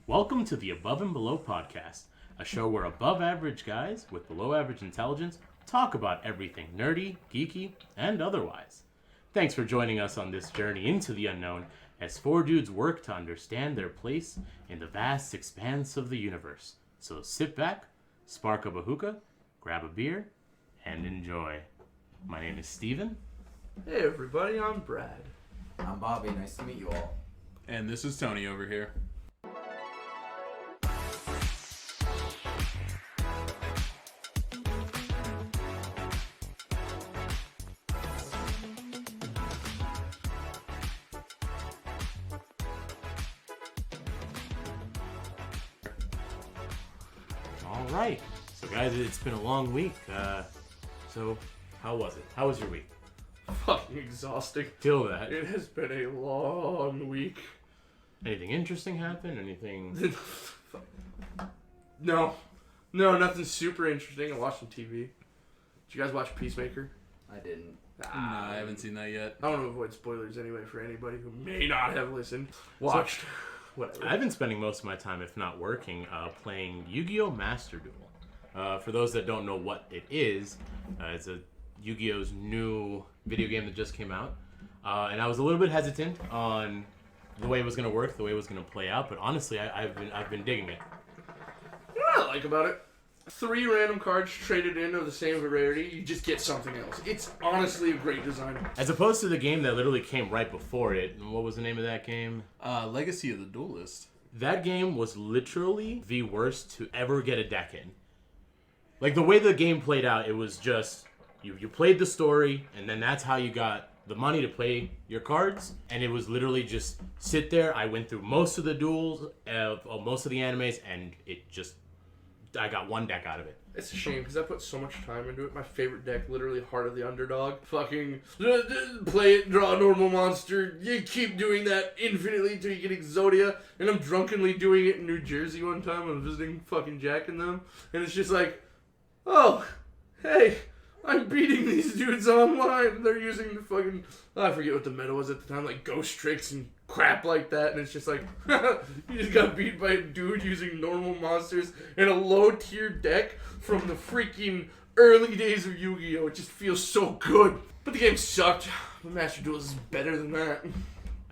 Welcome to the Above and Below podcast, a show where above-average guys with below-average intelligence talk about everything nerdy, geeky, and otherwise. Thanks for joining us on this journey into the unknown as four dudes work to understand their place in the vast expanse of the universe. So sit back, spark up a hookah, grab a beer, and enjoy. My name is Steven. Hey everybody, I'm Brad. I'm Bobby, nice to meet you all. And this is Tony over here. All right. So guys, it's been a long week. So how was it? How was your week? Fucking exhausting. Till that. It has been a long week. Anything interesting happen? Anything? No, nothing super interesting. I watched some TV. Did you guys watch Peacemaker? I didn't. No, I haven't seen that yet. I want to avoid spoilers anyway for anybody who may not have listened. Watched. Whatever. I've been spending most of my time, if not working, playing Yu-Gi-Oh! Master Duel. For those that don't know what it is, it's a Yu-Gi-Oh's new video game that just came out. And I was a little bit hesitant on the way it was going to work, the way it was going to play out, but honestly, I've been digging it. You know what I like about it? 3 random cards traded in of the same rarity, you just get something else. It's honestly a great design. As opposed to the game that literally came right before it. What was the name of that game? Legacy of the Duelist. That game was literally the worst to ever get a deck in. Like, the way the game played out, it was just, you played the story, and then that's how you got the money to play your cards, and it was literally just sit there. I went through most of the duels, most of the animes, and I got one deck out of it. It's a shame because I put so much time into it. My favorite deck, literally Heart of the Underdog. Fucking play it, draw a normal monster. You keep doing that infinitely until you get Exodia. And I'm drunkenly doing it in New Jersey one time. I'm visiting fucking Jack and them. And it's just like, oh, hey, I'm beating these dudes online. They're using the fucking, I forget what the meta was at the time, like Ghost Tricks and crap like that. And it's just like, you just got beat by a dude using normal monsters in a low-tier deck from the freaking early days of Yu-Gi-Oh! It just feels so good. But the game sucked. The Master Duels is better than that.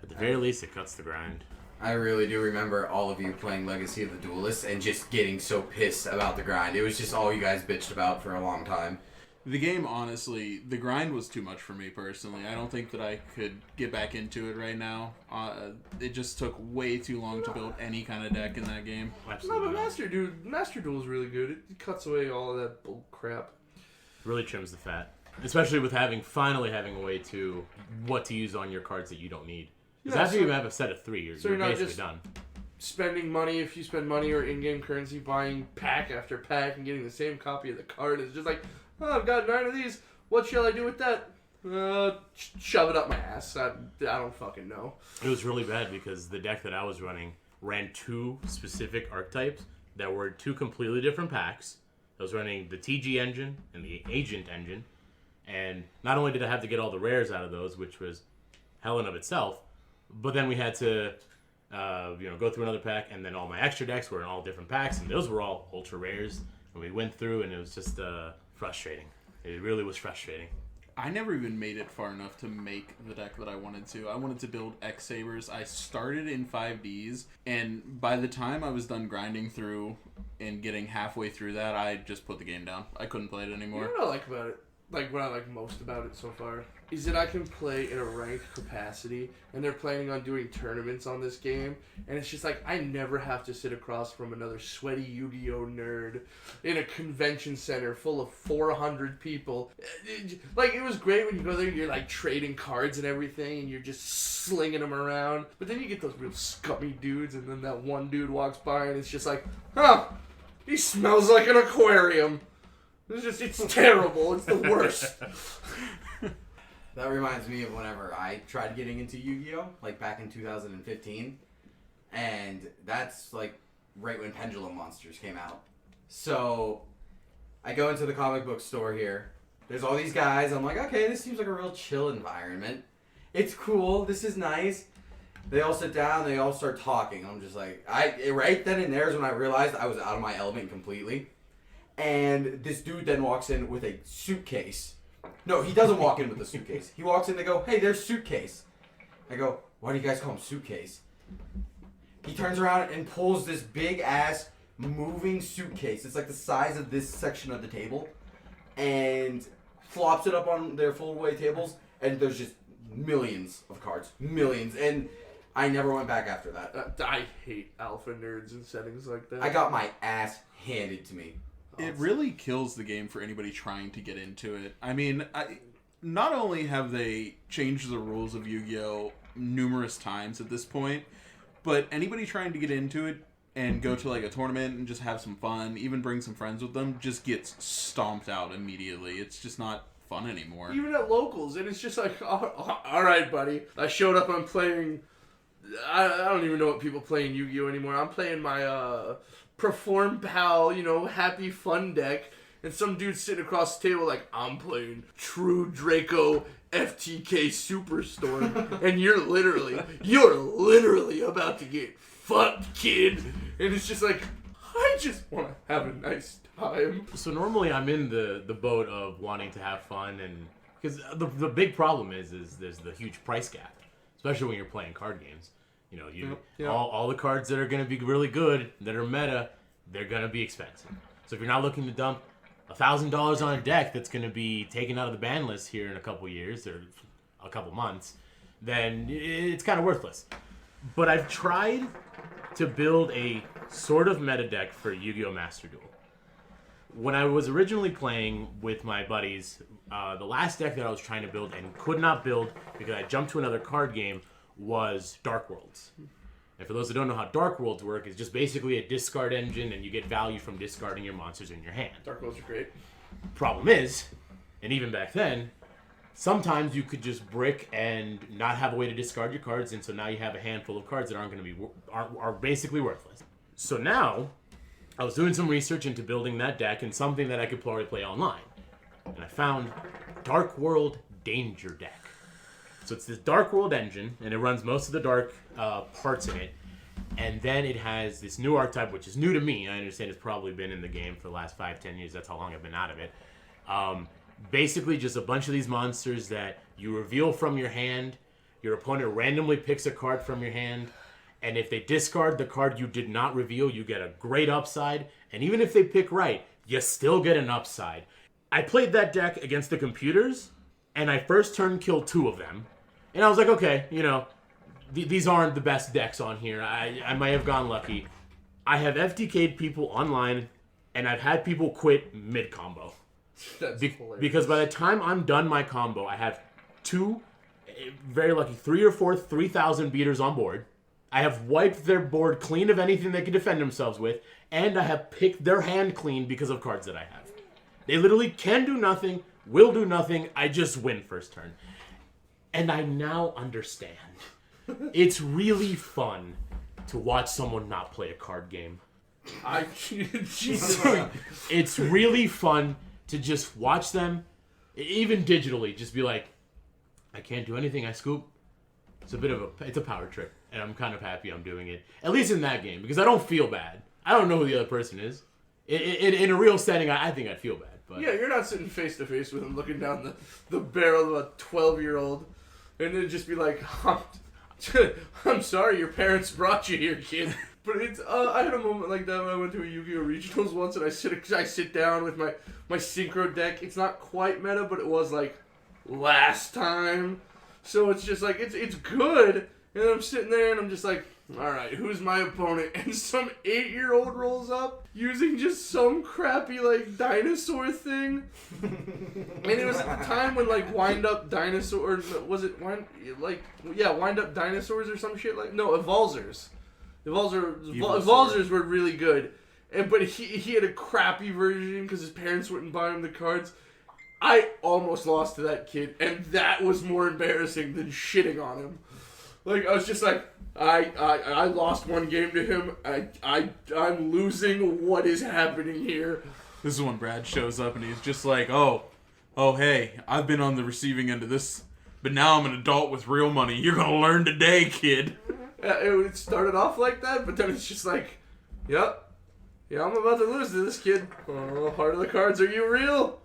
At the very least, it cuts the grind. I really do remember all of you playing Legacy of the Duelist and just getting so pissed about the grind. It was just all you guys bitched about for a long time. The game, honestly, the grind was too much for me personally. I don't think that I could get back into it right now. It just took way too long to build any kind of deck in that game. Absolutely. No, but Master Duel is really good. It cuts away all of that bull crap. Really trims the fat. Especially with finally having a way to what to use on your cards that you don't need. Because after you have a set of 3, you're not basically just done. Spending money, if you spend money or in-game currency, buying pack after pack and getting the same copy of the card is just like, oh, I've got 9 of these. What shall I do with that? Shove it up my ass. I don't fucking know. It was really bad because the deck that I was running ran 2 specific archetypes that were 2 completely different packs. I was running the TG engine and the Agent engine. And not only did I have to get all the rares out of those, which was hell in of itself, but then we had to go through another pack, and then all my extra decks were in all different packs, and those were all ultra rares. And we went through, and it was just frustrating. It really was frustrating. I never even made it far enough to make the deck that I wanted to. I wanted to build X-Sabers. I started in 5Ds, and by the time I was done grinding through and getting halfway through that, I just put the game down. I couldn't play it anymore. You know what I like about it? Like, what I like most about it so far is that I can play in a ranked capacity, and they're planning on doing tournaments on this game, and it's just like, I never have to sit across from another sweaty Yu-Gi-Oh! Nerd in a convention center full of 400 people. Like, it was great when you go there, you're like trading cards and everything, and you're just slinging them around, but then you get those real scummy dudes, and then that one dude walks by, and it's just like, huh, he smells like an aquarium. It's terrible. It's the worst. That reminds me of whenever I tried getting into Yu-Gi-Oh! Like back in 2015. And that's like right when Pendulum Monsters came out. So I go into the comic book store here. There's all these guys. I'm like, okay, this seems like a real chill environment. It's cool. This is nice. They all sit down. They all start talking. I'm just like, right then and there is when I realized I was out of my element completely. And this dude then walks in with a suitcase. No, he doesn't walk in with a suitcase. He walks in. They go, "Hey, there's suitcase." I go, "Why do you guys call him suitcase?" He turns around and pulls this big ass moving suitcase. It's like the size of this section of the table, and flops it up on their full weight tables. And there's just millions of cards, millions. And I never went back after that. I hate alpha nerds in settings like that. I got my ass handed to me. It really kills the game for anybody trying to get into it. I mean, not only have they changed the rules of Yu-Gi-Oh! Numerous times at this point, but anybody trying to get into it and go to like a tournament and just have some fun, even bring some friends with them, just gets stomped out immediately. It's just not fun anymore. Even at locals, and it's just like, all right, buddy. I showed up, I'm playing... I don't even know what people play in Yu-Gi-Oh! Anymore. I'm playing my Perform Pal, happy fun deck, and some dude sitting across the table like, I'm playing True Draco FTK Superstorm, and you're literally about to get fucked, kid. And it's just like, I just want to have a nice time. So normally I'm in the boat of wanting to have fun, and because the big problem is there's the huge price gap, especially when you're playing card games. All the cards that are going to be really good, that are meta, they're going to be expensive. So if you're not looking to dump $1,000 on a deck that's going to be taken out of the ban list here in a couple years or a couple months, then it's kind of worthless. But I've tried to build a sort of meta deck for Yu-Gi-Oh! Master Duel. When I was originally playing with my buddies, the last deck that I was trying to build and could not build because I jumped to another card game was Dark Worlds. And for those who don't know how Dark Worlds work, it's just basically a discard engine, and you get value from discarding your monsters in your hand. Dark Worlds are great. Problem is, and even back then, sometimes you could just brick and not have a way to discard your cards, and so now you have a handful of cards that aren't going to be are basically worthless. So now, I was doing some research into building that deck and something that I could probably play online, and I found Dark World Danger Deck. So it's this Dark World engine, and it runs most of the dark parts in it. And then it has this new archetype, which is new to me. I understand it's probably been in the game for the last 5-10 years. That's how long I've been out of it. Basically, just a bunch of these monsters that you reveal from your hand. Your opponent randomly picks a card from your hand. And if they discard the card you did not reveal, you get a great upside. And even if they pick right, you still get an upside. I played that deck against the computers, and I first turn killed 2 of them. And I was like, okay, these aren't the best decks on here. I might have gone lucky. I have FTK'd people online, and I've had people quit mid-combo. That's hilarious. Because by the time I'm done my combo, I have 2, very lucky, 3 or 4 3,000 beaters on board. I have wiped their board clean of anything they can defend themselves with, and I have picked their hand clean because of cards that I have. They literally can do nothing, will do nothing, I just win first turn. And I now understand. It's really fun to watch someone not play a card game. Jesus. It's really fun to just watch them, even digitally, just be like, I can't do anything, I scoop. It's a power trip, and I'm kind of happy I'm doing it. At least in that game, because I don't feel bad. I don't know who the other person is. In a real setting, I think I'd feel bad. But yeah, you're not sitting face to face with him looking down the barrel of a 12-year-old. And then just be like, I'm sorry your parents brought you here, kid. But it's I had a moment like that when I went to a Yu-Gi-Oh! Regionals once, and I sit down with my synchro deck. It's not quite meta, but it was like last time. So it's just like, it's good. And I'm sitting there, and I'm just like, all right, who's my opponent? And some 8-year-old rolls up using just some crappy, like, dinosaur thing. And it was at the time when, like, wind-up dinosaurs, was it, wind-up dinosaurs or some shit like, no, Evolzers. Evolzers were really good. But he had a crappy version because his parents wouldn't buy him the cards. I almost lost to that kid, and that was more embarrassing than shitting on him. Like, I was just like, I lost one game to him. I'm losing. What is happening here? This is when Brad shows up and he's just like, oh, hey, I've been on the receiving end of this, but now I'm an adult with real money. You're gonna learn today, kid. It started off like that, but then it's just like, yep. Yeah, I'm about to lose to this kid. Oh, heart of the cards, are you real?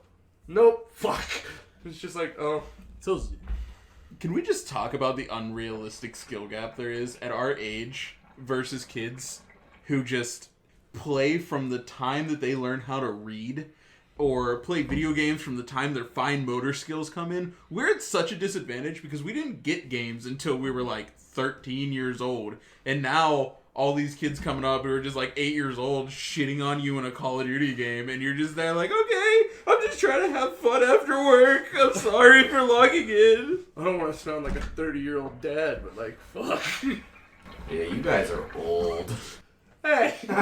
Nope. Fuck. It's just like, oh. So, Can we just talk about the unrealistic skill gap there is at our age versus kids who just play from the time that they learn how to read or play video games from the time their fine motor skills come in? We're at such a disadvantage because we didn't get games until we were like 13 years old. And now all these kids coming up who are just like 8 years old shitting on you in a Call of Duty game, and you're just there like, okay, I'm just trying to have fun after work. I'm sorry for logging in. I don't want to sound like a 30-year-old dad, but like, fuck. Yeah, you guys are old. Hey. Man,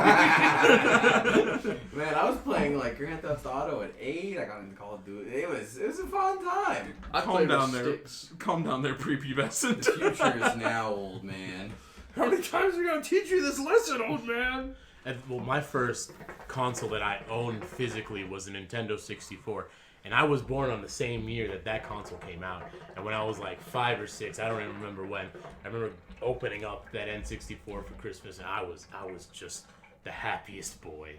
I was playing like Grand Theft Auto at 8. I got into Call of Duty. It was a fun time. I Calm played down with there. sticks. Calm down there, prepubescent. The future is now, old man. How many times are we gonna teach you this lesson, old man? well, my first console that I owned physically was a Nintendo 64. And I was born on the same year that console came out. And when I was like 5 or 6, I don't even remember when, I remember opening up that N64 for Christmas, and I was just the happiest boy.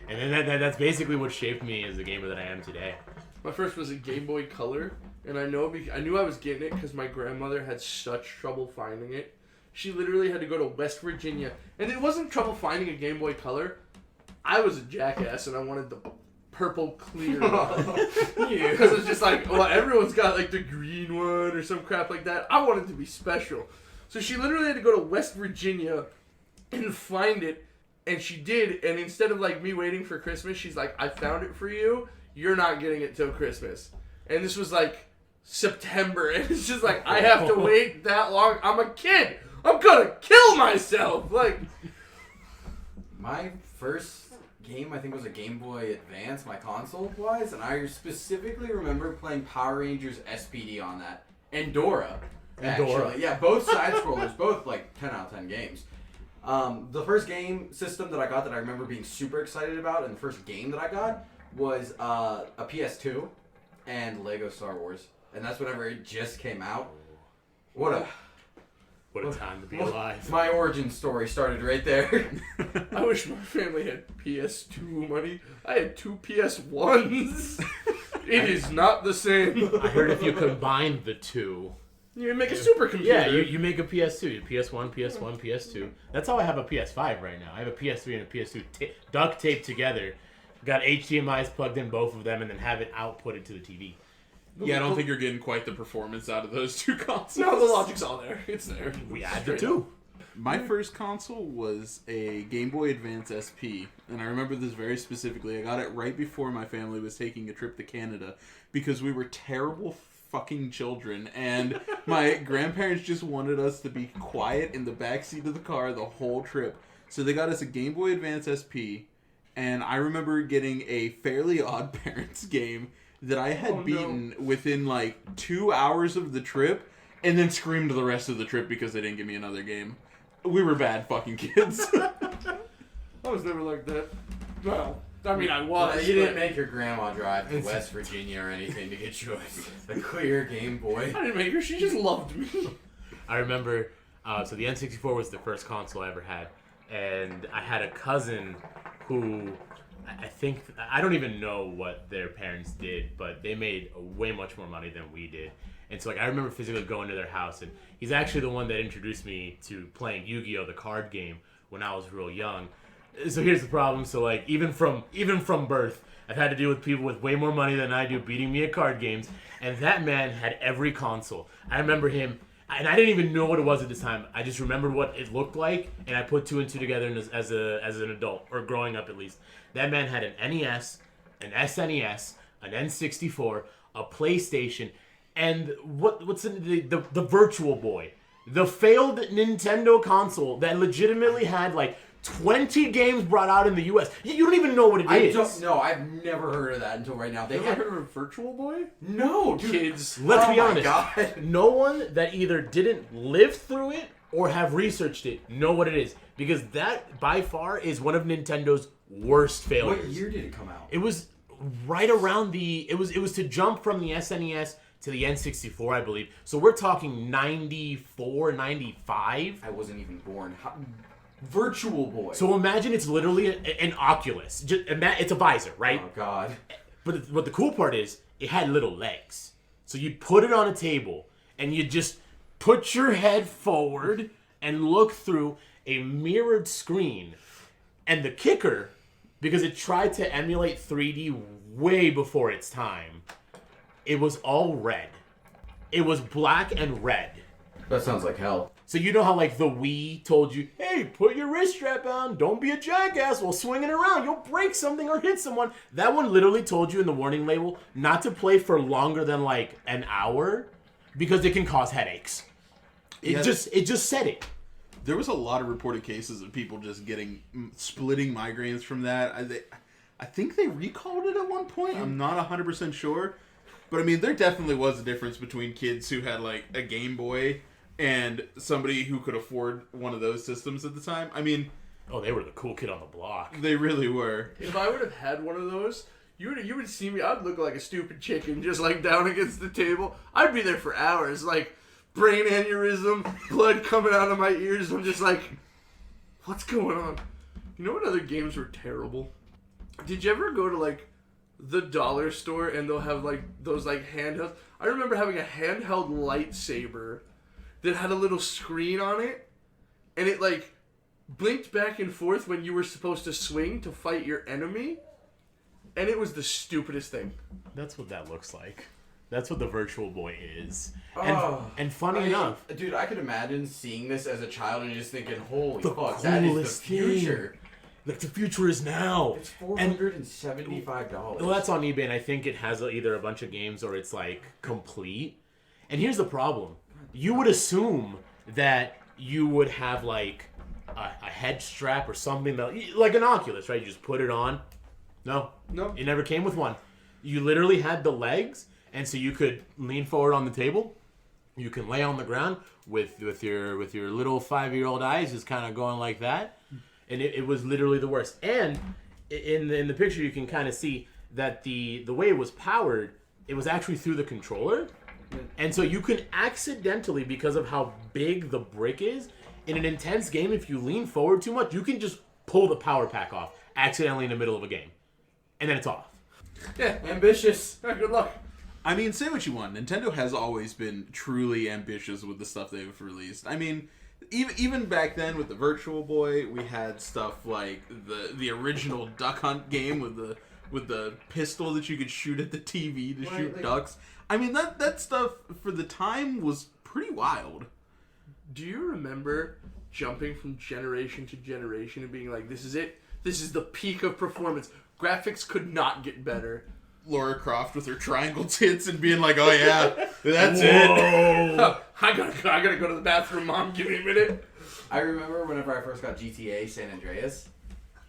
And then that's basically what shaped me as the gamer that I am today. My first was a Game Boy Color, and I knew I was getting it because my grandmother had such trouble finding it. She literally had to go to West Virginia, and it wasn't trouble finding a Game Boy Color. I was a jackass, and I wanted the purple clear because it's just like, well, everyone's got like the green one or some crap like that. I wanted to be special, so she literally had to go to West Virginia and find it, and she did. And instead of like me waiting for Christmas, she's like, I found it for you, you're not getting it till Christmas. And this was like September, and it's just like, I have to wait that long. I'm a kid, I'm gonna kill myself. Like, My first game, I think, was a Game Boy Advance, my console-wise, and I specifically remember playing Power Rangers SPD on that. And Dora, actually. Yeah, both side-scrollers, both, like, 10 out of 10 games. The first game system that I got that I remember being super excited about, and the first game that I got, was a PS2 and Lego Star Wars. And that's whenever it just came out. What a time to be alive. My origin story started right there. I wish my family had PS2 money. I had 2 PS1s. It is not the same. I heard if you combine the two, You make a supercomputer. yeah, you make a PS2, PS1, PS2. That's how I have a PS5 right now. I have a PS3 and a PS2 duct taped together. Got HDMI's plugged in both of them, and then have it outputted to the TV. Yeah, I don't think you're getting quite the performance out of those two consoles. No, the logic's all there. It's there. We had the two. My first console was a Game Boy Advance SP, and I remember this very specifically. I got it right before my family was taking a trip to Canada because we were terrible fucking children, and my grandparents just wanted us to be quiet in the backseat of the car the whole trip. So they got us a Game Boy Advance SP, and I remember getting a Fairly Odd Parents game that I had beaten within like 2 hours of the trip, and then screamed the rest of the trip because they didn't give me another game. We were bad fucking kids. I was never like that. Well, I mean, I was. You didn't but make your grandma drive to West Virginia or anything to get you a clear Game Boy. I didn't make her. She just loved me. I remember, so the N64 was the first console I ever had, and I had a cousin who, I don't even know what their parents did, but they made way much more money than we did. And so, like, I remember physically going to their house, and he's actually the one that introduced me to playing Yu-Gi-Oh! The card game when I was real young. So here's the problem. So, like, even from birth, I've had to deal with people with way more money than I do beating me at card games, and that man had every console. I remember him, and I didn't even know what it was at this time. I just remembered what it looked like, and I put 2 and 2 together as an adult, or growing up at least. That man had an NES, an SNES, an N64, a PlayStation, and what's the Virtual Boy, the failed Nintendo console that legitimately had like 20 games brought out in the US. You don't even know what it is. I don't know. I've never heard of that until right now. They Ever had heard of a Virtual Boy? no, dude. Kids. Let's be my honest. God. No one that either didn't live through it or have researched it know what it is, because that by far is one of Nintendo's worst failures. What year did it come out? It was right around it was to jump from the SNES to the N64, I believe. So we're talking 94, 95. I wasn't even born. Virtual Boy. So imagine it's literally an Oculus. It's a visor, right? Oh, God. But what the cool part is, it had little legs. So you'd put it on a table, and you'd just put your head forward and look through a mirrored screen. And the kicker, because it tried to emulate 3D way before its time, it was all red. It was black and red. That sounds like hell. So you know how like the Wii told you, hey, put your wrist strap on, don't be a jackass while swinging around, you'll break something or hit someone. That one literally told you in the warning label not to play for longer than like an hour because it can cause headaches. It just said it. There was a lot of reported cases of people just getting splitting migraines from that. I think they recalled it at one point. I'm not 100% sure. But I mean, there definitely was a difference between kids who had like a Game Boy and somebody who could afford one of those systems at the time. I mean... Oh, they were the cool kid on the block. They really were. If I would have had one of those, you would see me, I'd look like a stupid chicken just like down against the table. I'd be there for hours, like brain aneurysm, blood coming out of my ears. I'm just like, what's going on? You know what other games were terrible? Did you ever go to like the dollar store and they'll have like those like handhelds? I remember having a handheld lightsaber that had a little screen on it, and it like blinked back and forth when you were supposed to swing to fight your enemy, and it was the stupidest thing. That's what that looks like. That's what the Virtual Boy is. Oh, and funny enough... Dude, I could imagine seeing this as a child and just thinking, holy the fuck, that is the coolest future. Like, the future is now. It's $475. Well, that's on eBay, and I think it has either a bunch of games or it's, like, complete. And here's the problem. You would assume that you would have, like, a head strap or something, like an Oculus, right? You just put it on. No. It never came with one. You literally had the legs, and so you could lean forward on the table. You can lay on the ground with your little 5-year-old eyes just kind of going like that. And it was literally the worst. And in the picture, you can kind of see that the way it was powered, it was actually through the controller. And so you can accidentally, because of how big the brick is, in an intense game, if you lean forward too much, you can just pull the power pack off accidentally in the middle of a game. And then it's off. Yeah, Ambitious. good luck. I mean, say what you want. Nintendo has always been truly ambitious with the stuff they've released. I mean, even back then with the Virtual Boy, we had stuff like the original Duck Hunt game with the pistol that you could shoot at the TV to shoot ducks. I mean, that stuff for the time was pretty wild. Do you remember jumping from generation to generation and being like, this is it? This is the peak of performance. Graphics could not get better. Lara Croft with her triangle tits and being like, oh yeah, that's it. I gotta go to the bathroom, Mom. Give me a minute. I remember whenever I first got GTA San Andreas,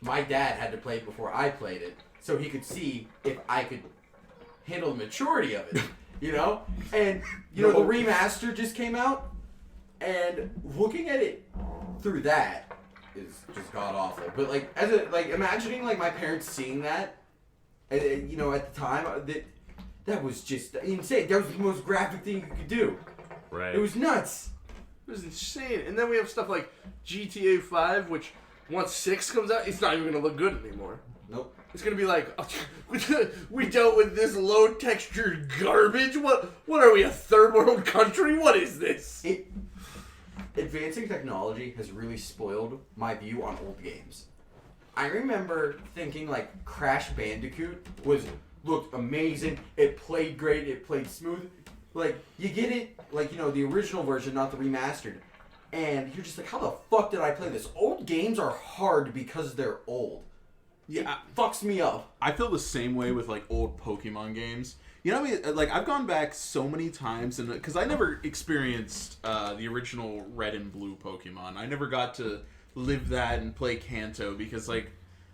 my dad had to play it before I played it, so he could see if I could handle the maturity of it, you know? And, you know, the remaster just came out, and looking at it through that is just god-awful. But, like, imagining, like, my parents seeing that, you know, at the time, that was just insane. That was the most graphic thing you could do. Right. It was nuts. It was insane. And then we have stuff like GTA 5, which once 6 comes out, it's not even going to look good anymore. Nope. It's going to be like, we dealt with this low-textured garbage? What are we, a third-world country? What is this? Advancing technology has really spoiled my view on old games. I remember thinking, like, Crash Bandicoot looked amazing. It played great. It played smooth. Like, you get it, like, you know, the original version, not the remastered. And you're just like, how the fuck did I play this? Old games are hard because they're old. Yeah, It fucks me up. I feel the same way with like old Pokemon games. You know what I mean? Like, I've gone back so many times, and because I never experienced the original Red and Blue Pokemon. I never got to live that and play Kanto because, like,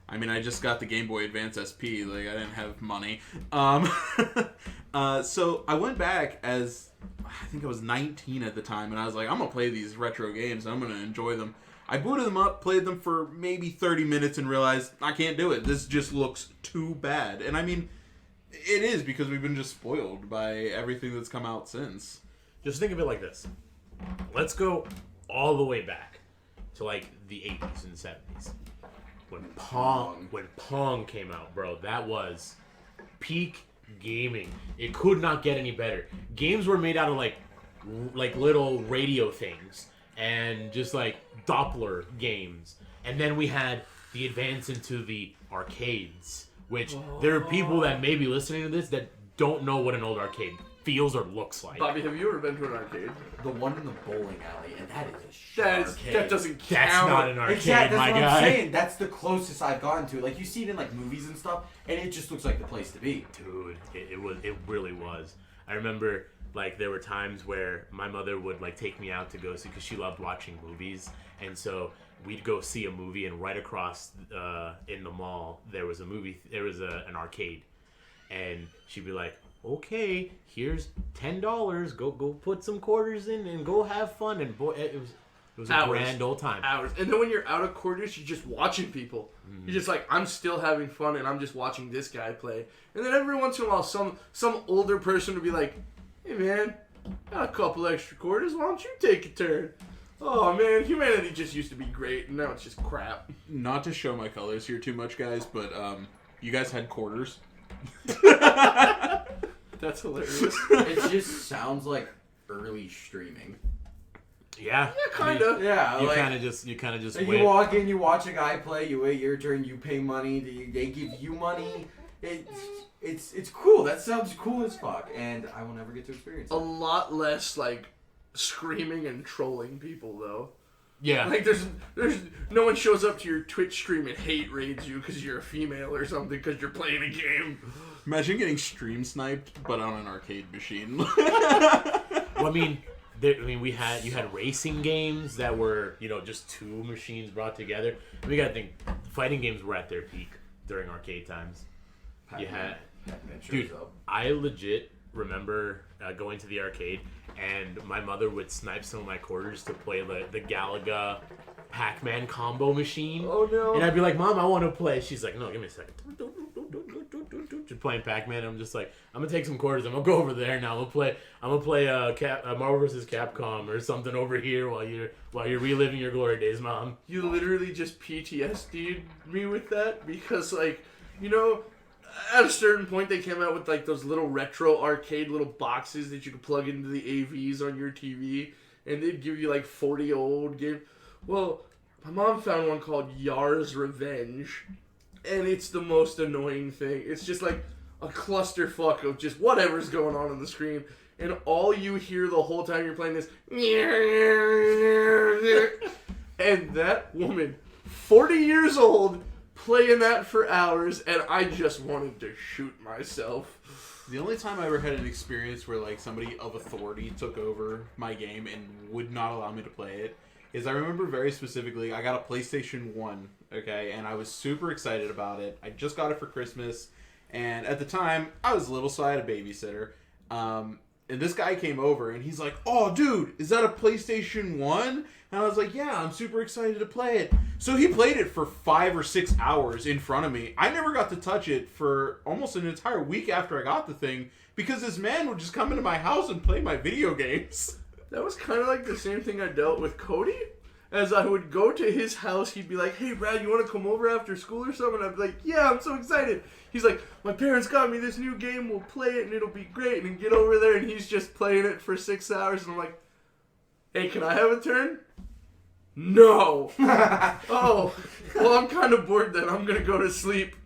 I mean, I just got the Game Boy Advance SP. Like, I didn't have money. So I went back as, I think I was 19 at the time, and I was like, I'm going to play these retro games, and I'm going to enjoy them. I booted them up, played them for maybe 30 minutes, and realized I can't do it. This just looks too bad. And I mean, It is, because we've been just spoiled by everything that's come out since. Just think of it like this. Let's go all the way back to like the 80s and 70s. When Pong came out, bro, that was peak gaming. It could not get any better. Games were made out of like little radio things and just like Doppler games. And then we had the advance into the arcades, which there are people that may be listening to this that don't know what an old arcade feels or looks like. Bobby, have you ever been to an arcade? The one in the bowling alley, and that is a shit That arcade. doesn't count. That's not an arcade, Exactly, my that's what guy. I'm saying. That's the closest I've gotten to. Like, you see it in like movies and stuff, and it just looks like the place to be. Dude, it really was. I remember like there were times where my mother would like take me out to go see, because she loved watching movies, and so we'd go see a movie, and right across in the mall there was an arcade, and she'd be like, okay, here's $10, go put some quarters in and go have fun. And boy, it was a grand old time. Hours. And then when you're out of quarters, you're just watching people. You're just like, I'm still having fun, and I'm just watching this guy play. And then every once in a while, some older person would be like, hey man, got a couple extra quarters, why don't you take a turn? Oh man, humanity just used to be great, and now it's just crap. Not to show my colors here too much, guys, but you guys had quarters. That's hilarious. It just sounds like early streaming. Yeah, Yeah, kind of. Yeah, You like, kind of just like wait. you walk in, you watch a guy play, you wait your turn, you pay money, they give you money. It's cool. That sounds cool as fuck, and I will never get to experience A it. lot less, like, screaming and trolling people, though. Yeah, Like, there's no one shows up to your Twitch stream and hate raids you because you're a female or something because you're playing a game. Imagine getting stream sniped, but on an arcade machine. well, I mean, you had racing games that were just two machines brought together. And we gotta think, fighting games were at their peak during arcade times. You had, dude, I legit remember going to the arcade, and my mother would snipe some of my quarters to play the Galaga Pac-Man combo machine. Oh no. And I'd be like, Mom, I want to play. She's like, no, give me a second. Just playing Pac-Man. I'm just like, I'm gonna take some quarters. I'm gonna go over there now. I'm gonna play Marvel vs. Capcom or something over here while you're reliving your glory days, Mom. You literally just PTSD'd me with that because, like, at a certain point they came out with like those little retro arcade little boxes that you could plug into the AVs on your TV, and they'd give you like 40 old games. Well, my mom found one called Yar's Revenge, and it's the most annoying thing. It's just like a clusterfuck of just whatever's going on the screen, and all you hear the whole time you're playing this, and that woman, 40 years old, playing that for hours, and I just wanted to shoot myself. The only time I ever had an experience where like somebody of authority took over my game and would not allow me to play it is I remember very specifically I got a PlayStation 1, okay, and I was super excited about it. I just got it for Christmas, and at the time I was little, so I had a babysitter. And this guy came over and he's like, "Oh, dude, is that a PlayStation 1?" And I was like, "Yeah, I'm super excited to play it." So he played it for 5 or 6 hours in front of me. I never got to touch it for almost an entire week after I got the thing because this man would just come into my house and play my video games. That was kind of like the same thing I dealt with Cody. As I would go to his house, he'd be like, "Hey, Brad, you want to come over after school or something?" I'd be like, "Yeah, I'm so excited." He's like, "My parents got me this new game. We'll play it, and it'll be great." And then get over there, and he's just playing it for 6 hours. And I'm like, "Hey, can I have a turn?" No. Oh, well, I'm kind of bored then. I'm going to go to sleep.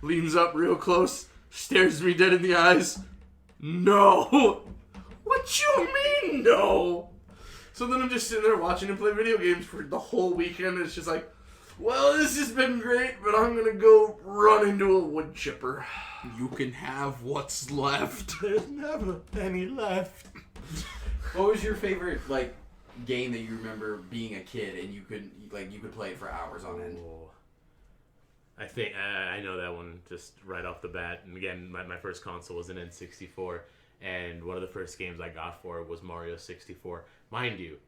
Leans up real close, stares me dead in the eyes. No. What you mean, no? So then I'm just sitting there watching him play video games for the whole weekend. It's just like, well, this has been great, but I'm going to go run into a wood chipper. You can have what's left. There's never any left. What was your favorite like game that you remember being a kid and you could play it for hours on end? Oh. I think I know that one just right off the bat. And again, my first console was an N64, and one of the first games I got for it was Mario 64. Mind you,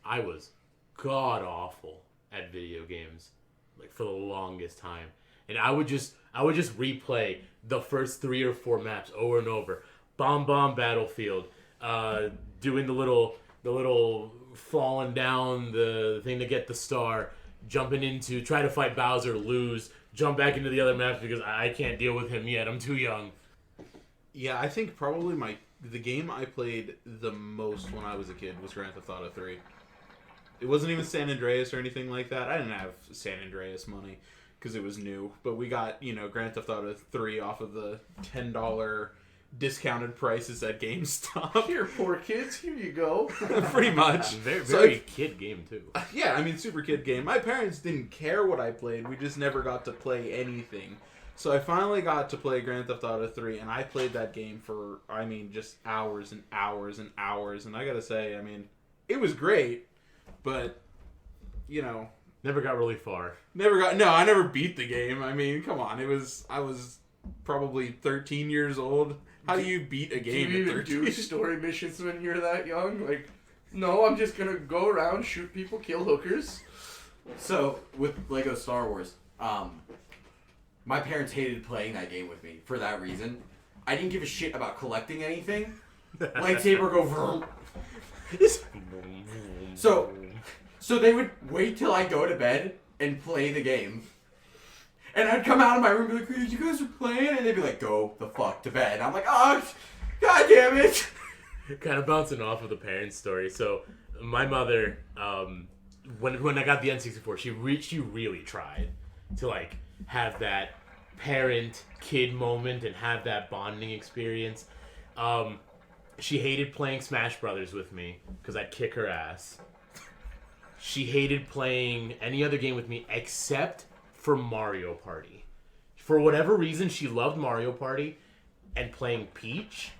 I was god awful at video games, like for the longest time. and I would just replay the first 3 or 4 maps over and over. Bomb Battlefield, doing the little falling down the thing to get the star, jumping into try to fight Bowser, lose, jump back into the other maps because I can't deal with him yet. I'm too young. Yeah, I think probably the game I played the most when I was a kid was Grand Theft Auto 3. It wasn't even San Andreas or anything like that. I didn't have San Andreas money because it was new. But we got, Grand Theft Auto 3 off of the $10 discounted prices at GameStop. Here, poor kids, here you go. Pretty much. Very kid game, too. Yeah, I mean, super kid game. My parents didn't care what I played. We just never got to play anything. So I finally got to play Grand Theft Auto 3, and I played that game for, just hours and hours and hours. And I gotta say, it was great, but, Never got really far. I never beat the game. Come on. I was probably 13 years old. How do you beat a game do you at even 13? do story missions when you're that young? Like, no, I'm just gonna go around, shoot people, kill hookers. So, with Lego Star Wars, my parents hated playing that game with me for that reason. I didn't give a shit about collecting anything. Lightsaber go vroom. So they would wait till I go to bed and play the game. And I'd come out of my room and be like, you guys are playing? And they'd be like, go the fuck to bed. I'm like, oh, god damn it. Kind of bouncing off of the parents' story. So, my mother, when I got the N64, she really tried to, have that parent-kid moment and have that bonding experience. She hated playing Smash Brothers with me because I'd kick her ass. She hated playing any other game with me except for Mario Party. For whatever reason, she loved Mario Party and playing Peach.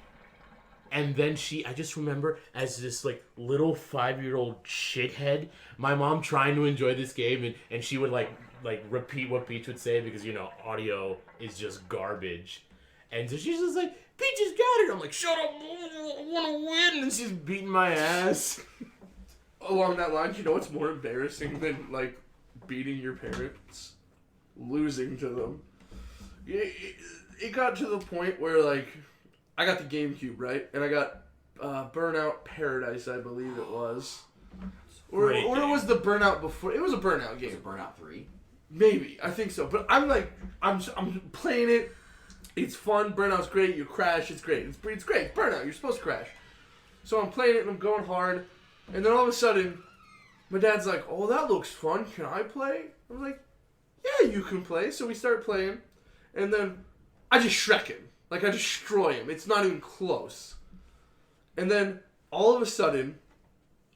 And then I just remember as this little 5-year-old shithead, my mom trying to enjoy this game, and she would repeat what Peach would say because audio is just garbage. And so she's just like, Peach has got it. I'm like, shut up, I want to win. And she's beating my ass. Along that line, what's more embarrassing than beating your parents? Losing to them. It got to the point where I got the GameCube, right? And I got Burnout Paradise, I believe it was. Or it was the Burnout before. It was a Burnout game. Was it Burnout 3? Maybe. I think so. But I'm playing it. It's fun. Burnout's great. You crash. It's great. It's great. It's Burnout. You're supposed to crash. So I'm playing it and I'm going hard. And then all of a sudden, my dad's like, oh, that looks fun. Can I play? I'm like, yeah, you can play. So we start playing. And then I just Shrek him. I destroy him. It's not even close. And then all of a sudden,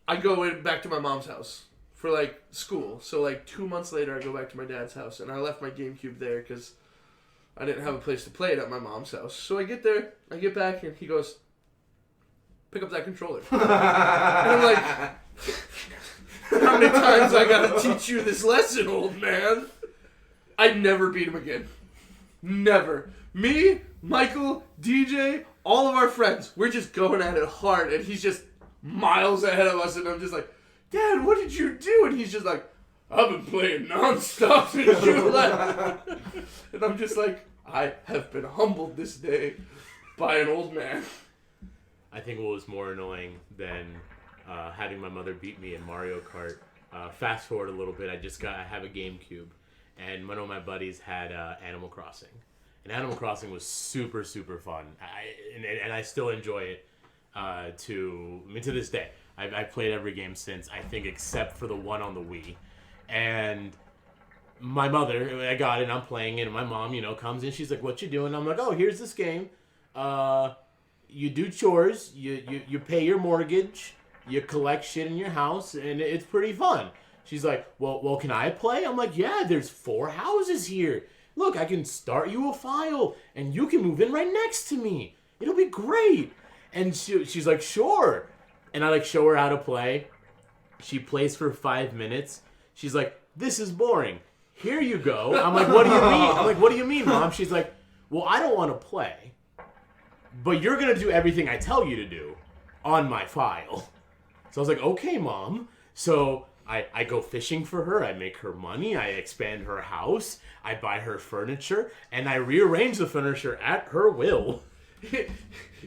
I go back to my mom's house for school. So 2 months later, I go back to my dad's house. And I left my GameCube there because I didn't have a place to play it at my mom's house. So I get there, I get back, and he goes, pick up that controller. And I'm like, how many times I gotta teach you this lesson, old man? I'd never beat him again. Never. Me, Michael, DJ, all of our friends, we're just going at it hard, and he's just miles ahead of us, and I'm just like, Dad, what did you do? And he's just like, I've been playing nonstop since you left. And I'm just like, I have been humbled this day by an old man. I think what was more annoying than having my mother beat me in Mario Kart, fast forward a little bit, I have a GameCube, and one of my buddies had Animal Crossing. And Animal Crossing was super, super fun. And I still enjoy it to this day. I've played every game since, I think, except for the one on the Wii. And my mother, I got it, and I'm playing it, and my mom, comes in, she's like, what you doing? I'm like, oh, here's this game. You do chores, you pay your mortgage, you collect shit in your house, and it's pretty fun. She's like, well, can I play? I'm like, yeah, there's 4 houses here. Look, I can start you a file, and you can move in right next to me. It'll be great. And she's like, sure. And I show her how to play. She plays for 5 minutes. She's like, this is boring. Here you go. I'm like, what do you mean? I'm like, what do you mean, Mom? She's like, well, I don't want to play, but you're going to do everything I tell you to do on my file. So I was like, okay, Mom. So I go fishing for her. I make her money. I expand her house. I buy her furniture. And I rearrange the furniture at her will.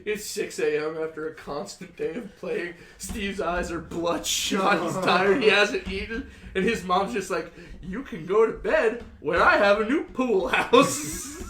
It's 6 a.m. after a constant day of playing. Steve's eyes are bloodshot. He's tired. He hasn't eaten. And his mom's just like, you can go to bed when I have a new pool house.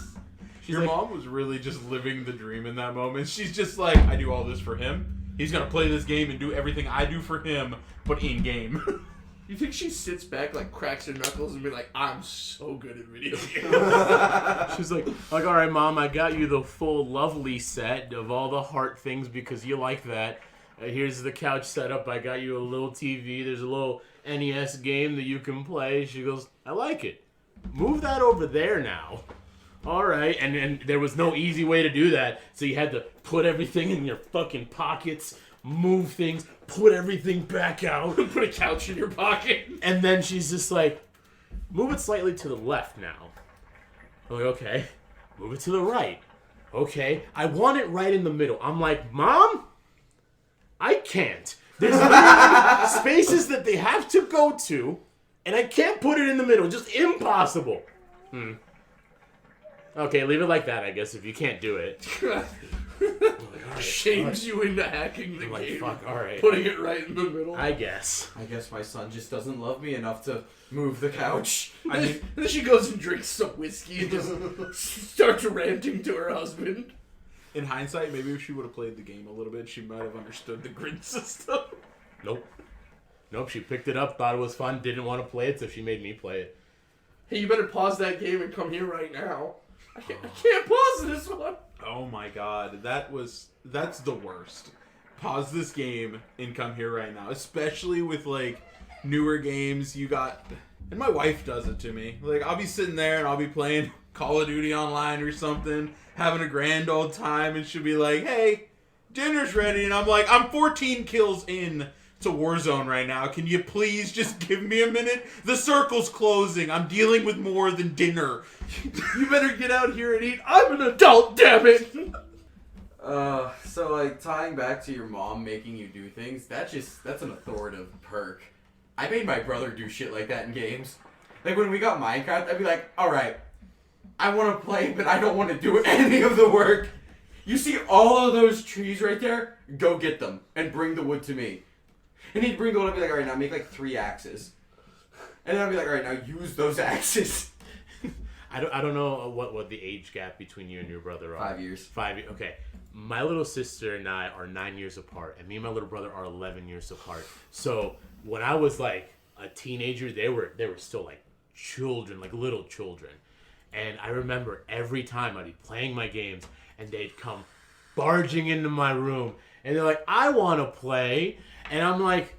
Your mom was really just living the dream in that moment. She's just like, I do all this for him. He's going to play this game and do everything I do for him, but in game. You think she sits back, like, cracks her knuckles and be like, I'm so good at video games. She's like, all right, Mom, I got you the full lovely set of all the heart things because you like that. Here's the couch setup. I got you a little TV. There's a little NES game that you can play. She goes, I like it. Move that over there now. All right. And there was no easy way to do that. So you had to put everything in your fucking pockets, move things, put everything back out. Put a couch in your pocket. And then she's just like, move it slightly to the left now. I'm like, okay. Move it to the right. Okay. I want it right in the middle. I'm like, Mom, I can't. There's literally spaces that they have to go to, and I can't put it in the middle. Just impossible. Okay, leave it like that, I guess, if you can't do it. Shames you into hacking the I'm like, game. fuck, alright. Putting it right in the middle. I guess. I guess my son just doesn't love me enough to move the couch. I mean, then she goes and drinks some whiskey and just starts ranting to her husband. In hindsight, maybe if she would have played the game a little bit, she might have understood the grid system. Nope, she picked it up, thought it was fun, didn't want to play it, so she made me play it. Hey, you better pause that game and come here right now. I can't pause this one. Oh my god, that's the worst. Pause this game and come here right now. Especially with, like, newer games you got... And my wife does it to me. Like, I'll be sitting there and I'll be playing Call of Duty online or something, having a grand old time, and she'll be like, hey, dinner's ready. And I'm like, I'm 14 kills in to Warzone right now. Can you please just give me a minute? The circle's closing. I'm dealing with more than dinner. You better get out here and eat. I'm an adult, damn it. So like tying back to your mom making you do things, that's an authoritative perk. I made my brother do shit like that in games. Like when we got Minecraft, I'd be like, alright, I want to play, but I don't want to do any of the work. You see all of those trees right there? Go get them and bring the wood to me. And he'd bring the wood and be like, alright, now make like 3 axes. And then I'd be like, alright, now use those axes. I don't know what the age gap between you and your brother are. 5 years. 5 years. Okay. My little sister and I are 9 years apart, and me and my little brother are 11 years apart. So when I was like a teenager, they were still like children, like little children. And I remember every time I'd be playing my games, and they'd come barging into my room, and they're like, I want to play. And I'm like,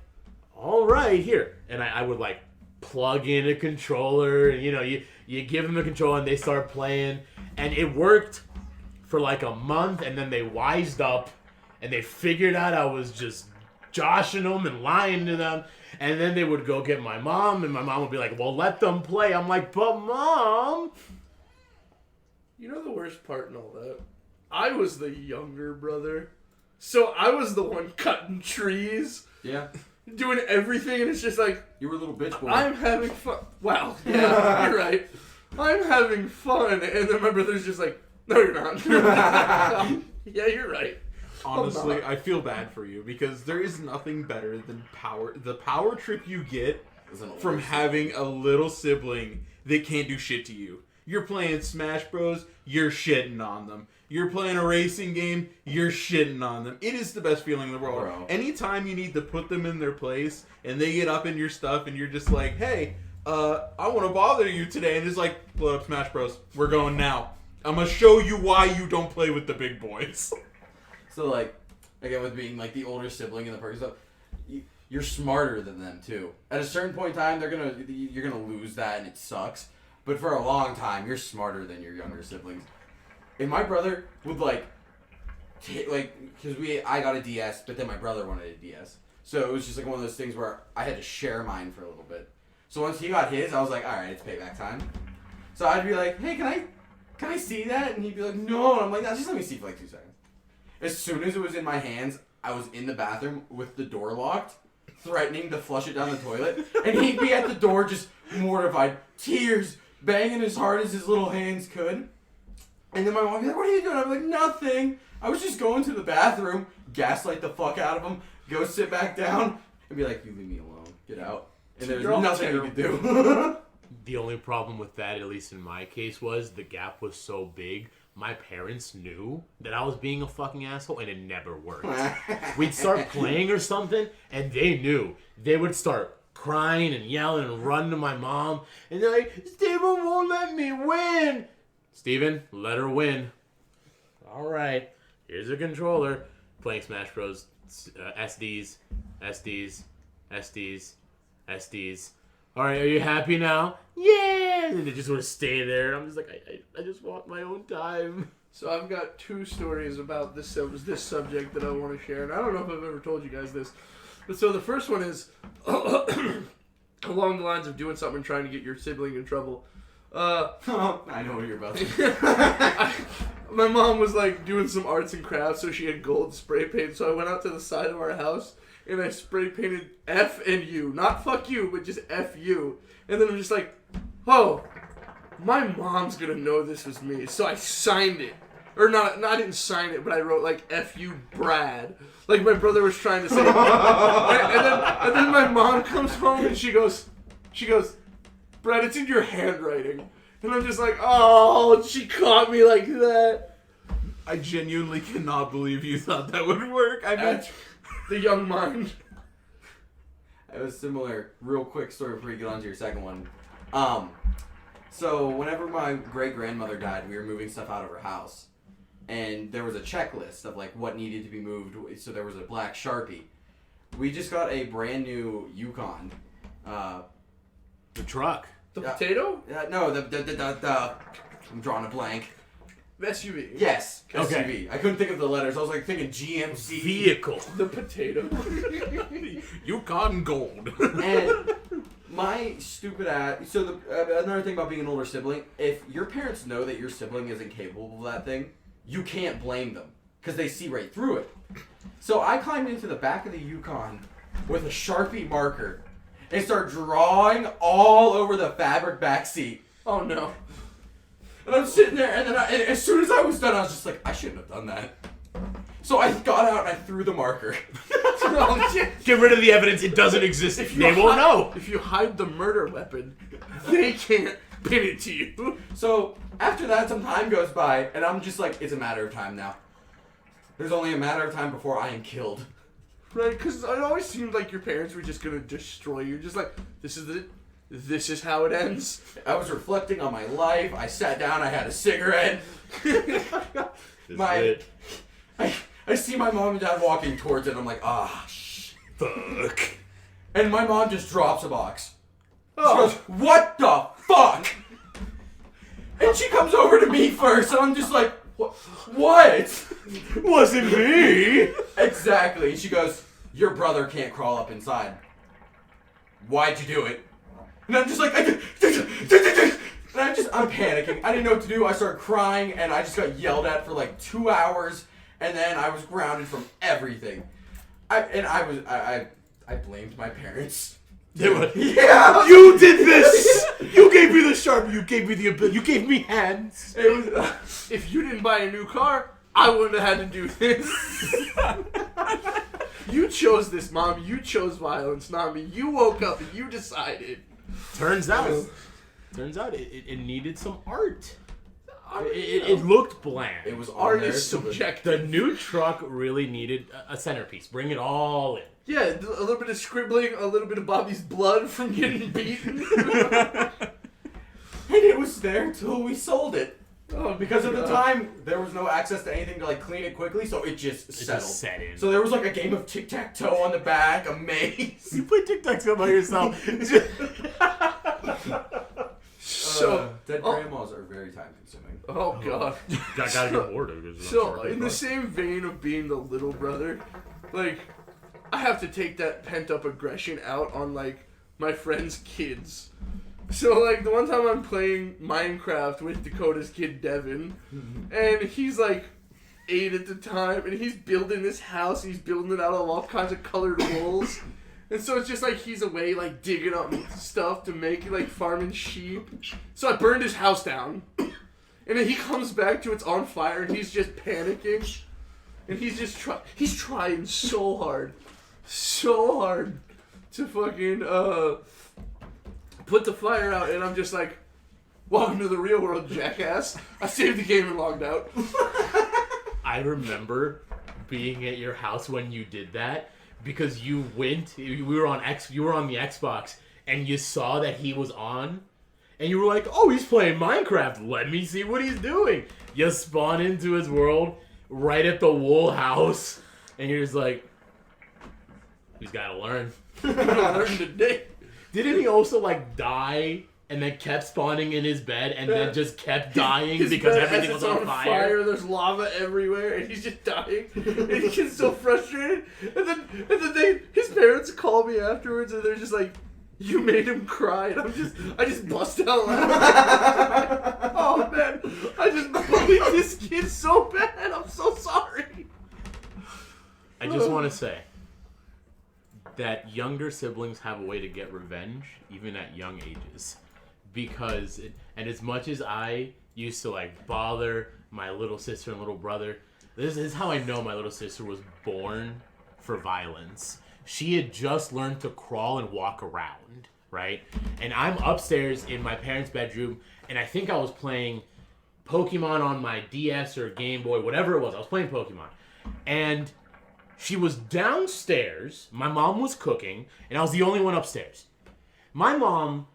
all right, here. And I would like plug in a controller, and you give them a controller and they start playing, and it worked for like a month, and then they wised up and they figured out I was just joshing them and lying to them, and then they would go get my mom, and my mom would be like, well, let them play. I'm like, but Mom, you know the worst part in all that? I was the younger brother, so I was the one cutting trees. Yeah. Doing everything, and it's just like, You were a little bitch boy. I'm having fun. Wow, yeah, you're right. I'm having fun, and then my brother's just like, no, you're not. Yeah, you're right. Honestly, I feel bad for you because there is nothing better than the power trip you get from having a little sibling that can't do shit to you. You're playing Smash Bros, you're shitting on them. You're playing a racing game, you're shitting on them. It is the best feeling in the world. Bro. Anytime you need to put them in their place and they get up in your stuff and you're just like, hey, I want to bother you today, and just like, blow up Smash Bros. We're going now. I'm going to show you why you don't play with the big boys. So like, again, with being like the older sibling and the perk stuff, you're smarter than them too. At a certain point in time, you're gonna lose that, and it sucks. But for a long time, you're smarter than your younger siblings. And my brother would because I got a DS, but then my brother wanted a DS, so it was just like one of those things where I had to share mine for a little bit. So once he got his, I was like, all right, it's payback time. So I'd be like, hey, can I see that? And he'd be like, no. And I'm like, no, just let me see for like 2 seconds. As soon as it was in my hands, I was in the bathroom with the door locked, threatening to flush it down the toilet. And he'd be at the door just mortified, tears banging as hard as his little hands could. And then my mom would be like, what are you doing? I'm like, nothing. I was just going to the bathroom, gaslight the fuck out of him, go sit back down, and be like, you leave me alone. Get out. And there's nothing you can do. The only problem with that, at least in my case, was the gap was so big. My parents knew that I was being a fucking asshole, and it never worked. We'd start playing or something, and they knew. They would start crying and yelling and run to my mom, and they're like, Steven won't let me win. Steven, let her win. All right, here's a controller. Playing Smash Bros. SDs. All right, are you happy now? Yeah! And they just sort of stay there. And I'm just like, I just want my own time. So I've got 2 stories about this subject that I want to share. And I don't know if I've ever told you guys this. But so the first one is along the lines of doing something and trying to get your sibling in trouble. I know what you're about to My mom was like doing some arts and crafts, so she had gold spray paint. So I went out to the side of our house and I spray painted F and U. Not fuck you, but just F you. And then I'm just like, oh, my mom's gonna know this was me. So I signed it. Or not, I didn't sign it, but I wrote like F you Brad. Like my brother was trying to say. and then my mom comes home and she goes, Brad, it's in your handwriting. And I'm just like, oh, she caught me like that. I genuinely cannot believe you thought that would work. I mean, the young mind. It was similar. Real quick story before you get on to your second one. So whenever my great-grandmother died, we were moving stuff out of her house. And there was a checklist of like what needed to be moved. So there was a black Sharpie. We just got a brand new Yukon. The truck. The potato? No, the I'm drawing a blank. The SUV. Yes, Okay. SUV. I couldn't think of the letters. I was like thinking GMC. Vehicle. The potato. Yukon Gold. And my stupid ass. So another thing about being an older sibling, if your parents know that your sibling isn't capable of that thing, you can't blame them because they see right through it. So I climbed into the back of the Yukon with a Sharpie marker and started drawing all over the fabric back seat. Oh no. And I'm sitting there, and then and as soon as I was done, I was just like, I shouldn't have done that. So I got out and I threw the marker. Oh, shit. Get rid of the evidence. It doesn't exist. They won't know. If you hide the murder weapon, they can't pin it to you. So after that, some time goes by, and I'm just like, it's a matter of time now. There's only a matter of time before I am killed. Right, because it always seemed like your parents were just going to destroy you. Just like, this is how it ends. I was reflecting on my life. I sat down. I had a cigarette. I see my mom and dad walking towards it, and I'm like, Fuck. And my mom just drops a box. Oh. She goes, what the fuck? And she comes over to me first, and I'm just like, what? Wasn't me. Exactly. And she goes, your brother can't crawl up inside. Why'd you do it? And I'm just like, and I'm panicking. I didn't know what to do. I started crying, and I just got yelled at for like 2 hours, and then I was grounded from everything. I blamed my parents. Yeah, You did this. You gave me the Sharpie. You gave me the ability. You gave me hands. it was. If you didn't buy a new car, I wouldn't have had to do this. You chose this, Mom. You chose violence, not me. You woke up and you decided. Turns out it needed some art. It looked bland. It was Art on is there. subjective. The new truck really needed a centerpiece. Bring it all in. Yeah, a little bit of scribbling, a little bit of Bobby's blood from getting beaten. And it was there till we sold it. Oh, Because at the time, there was no access to anything to like clean it quickly, so it just settled. Just set in. So there was like a game of tic-tac-toe on the back, a maze. You play tic-tac-toe by yourself. Dead grandmas are very time-consuming. Oh, God. Gotta get bored of it. So, in the same vein of being the little brother, like, I have to take that pent-up aggression out on, like, my friends' kids. So, like, the one time I'm playing Minecraft with Dakota's kid, Devin, and he's, like, 8 at the time, and he's building this house, he's building it out of all kinds of colored wools, And so it's just like he's away, like digging up stuff to make like farming sheep. So I burned his house down. And then he comes back to it's on fire and he's just panicking. And he's just he's trying so hard to fucking put the fire out. And I'm just like, welcome to the real world, jackass. I saved the game and logged out. I remember being at your house when you did that because you were on the Xbox and you saw that he was on and you were like, oh, he's playing Minecraft. Let me see what he's doing. You spawn into his world right at the wool house and you're just like, he's got to learn. I'm gonna learn today. Didn't he also like die and then kept spawning in his bed and then just kept dying because everything was on fire? There's lava everywhere and he's just dying. And he gets so frustrated. And then his parents call me afterwards and they're just like, you made him cry. And I just bust out laughing. Oh man, I just bullied this kid so bad. I'm so sorry. I just want to say that younger siblings have a way to get revenge even at young ages. Because, and as much as I used to like bother my little sister and little brother, this is how I know my little sister was born for violence. She had just learned to crawl and walk around, right? And I'm upstairs in my parents' bedroom, and I think I was playing Pokemon on my DS or Game Boy, whatever it was. I was playing Pokemon. And she was downstairs, my mom was cooking, and I was the only one upstairs. My mom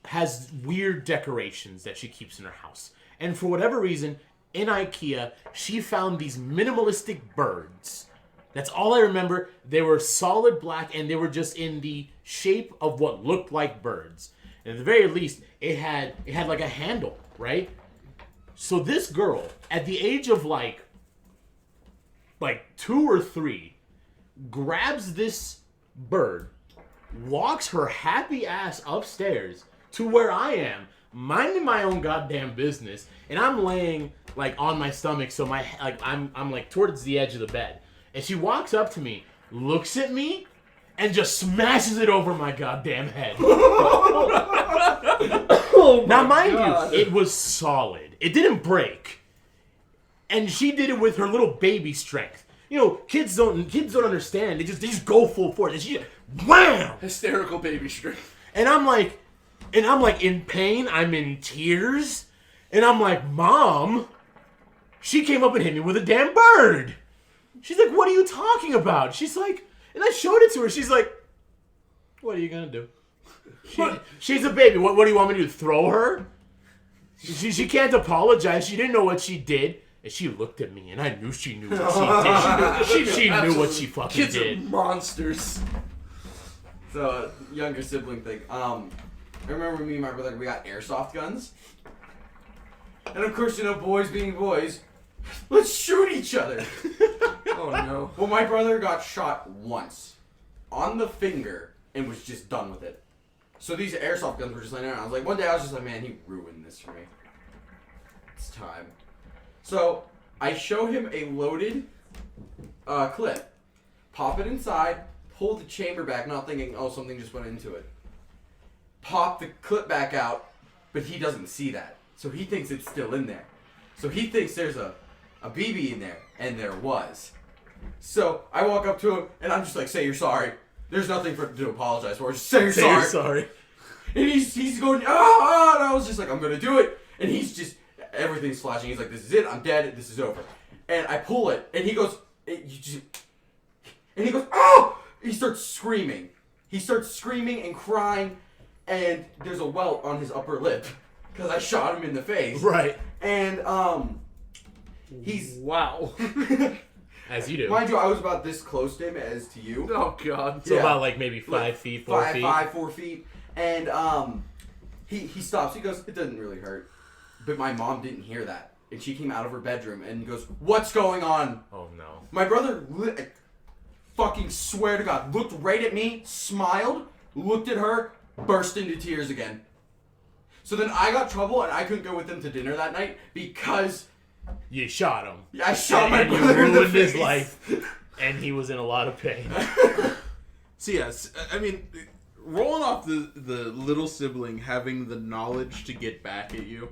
has weird decorations that she keeps in her house. And for whatever reason, in IKEA, she found these minimalistic birds. That's all I remember. They were solid black, and they were just in the shape of what looked like birds. And at the very least, it had like a handle, right? So this girl, at the age of like 2 or 3, grabs this bird, walks her happy ass upstairs to where I am, minding my own goddamn business, and I'm laying like on my stomach, so I'm like towards the edge of the bed. And she walks up to me, looks at me, and just smashes it over my goddamn head. Now, mind you, it was solid. It didn't break. And she did it with her little baby strength. You know, kids don't understand. They just go full force. And she just, wham! Hysterical baby strength. And I'm like in pain. I'm in tears. And I'm like, Mom, she came up and hit me with a damn bird. She's like, what are you talking about? She's like, and I showed it to her. She's like, what are you going to do? She's a baby. What do you want me to do? Throw her? She can't apologize. She didn't know what she did. And she looked at me, and I knew she knew what she did. She knew what she fucking Kids did. Kids are monsters. So, younger sibling thing. I remember me and my brother, we got airsoft guns. And of course, you know, boys being boys, let's shoot each other. Oh no. Well, my brother got shot once on the finger and was just done with it. So these airsoft guns were just laying around. I was like, one day I was just like, man, he ruined this for me. It's time. So I show him a loaded clip, pop it inside, pull the chamber back, not thinking, oh, something just went into it. Pop the clip back out, but he doesn't see that. So he thinks it's still in there. So he thinks there's a BB in there, and there was. So I walk up to him, and I'm just like, say you're sorry. There's nothing to apologize for. Just say you're sorry. You're sorry. And he's going, ah, and I was just like, I'm going to do it. And he's just, everything's flashing. He's like, this is it. I'm dead. This is over. And I pull it, and he goes, oh! He starts screaming. He starts screaming and crying, and there's a welt on his upper lip because I shot him in the face. Right. And, he's... Wow. As you do. Mind you, I was about this close to him as to you. Oh, God. So about like maybe 5 feet, 4 feet. 4 feet. And, he stops. He goes, it doesn't really hurt. But my mom didn't hear that. And she came out of her bedroom and goes, what's going on? Oh, no. My brother, fucking swear to God, looked right at me, smiled, looked at her, burst into tears again. So then I got trouble and I couldn't go with them to dinner that night because... You shot him. I shot my and brother you in the ruined his face. life. And he was in a lot of pain. So yes, I mean, rolling off the little sibling having the knowledge to get back at you.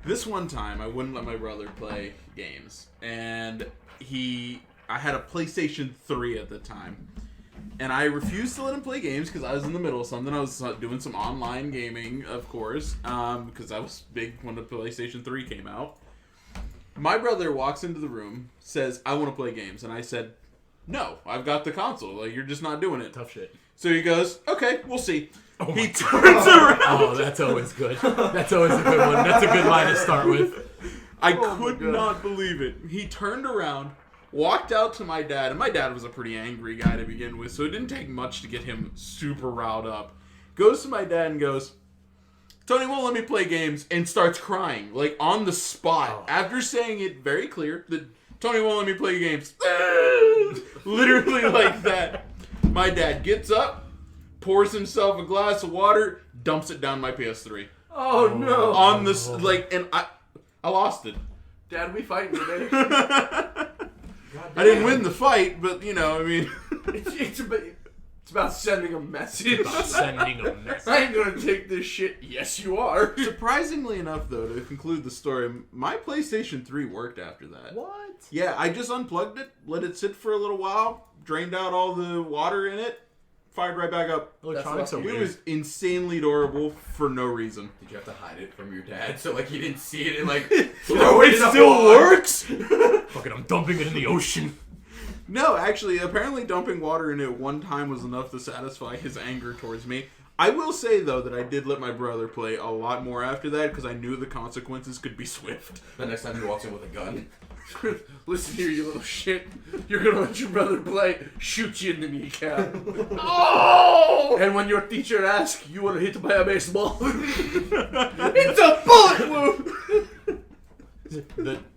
This one time, I wouldn't let my brother play games, and I had a PlayStation 3 at the time, and I refused to let him play games because I was in the middle of something. I was doing some online gaming, of course, because I was big when the PlayStation 3 came out. My brother walks into the room, says, "I want to play games," and I said, "No, I've got the console. Like, you're just not doing it." Tough shit. So he goes, "Okay, we'll see." Oh He turns around. Oh, that's always good. That's always a good one. That's a good line to start with. I could not believe it. He turned around, walked out to my dad, and my dad was a pretty angry guy to begin with, so it didn't take much to get him super riled up. Goes to my dad and goes, "Tony won't let me play games," and starts crying, like on the spot, after saying it very clear that Tony won't let me play games. Literally like that. My dad gets up, pours himself a glass of water, dumps it down my PS3. Oh no! On this, and I lost it. Dad, we fighting today? I didn't win the fight, but I mean, it's about sending a message. Sending a message. I ain't gonna take this shit. Yes, you are. surprisingly enough, though, to conclude the story, my PlayStation 3 worked after that. What? Yeah, I just unplugged it, let it sit for a little while, drained out all the water in it, fired right back up. Electronics are It weird. was insanely adorable for no reason. Did you have to hide it from your dad so he didn't see it and No, it still works. Fucking, I'm dumping it in the ocean. No, actually, apparently dumping water in it one time was enough to satisfy his anger towards me. I will say, though, that I did let my brother play a lot more after that because I knew the consequences could be swift. The next time he walks in with a gun. Listen here, you little shit. You're gonna let your brother play, shoot you in the kneecap. Oh! And when your teacher asks, you were hit by a baseball. It's a bullet wound!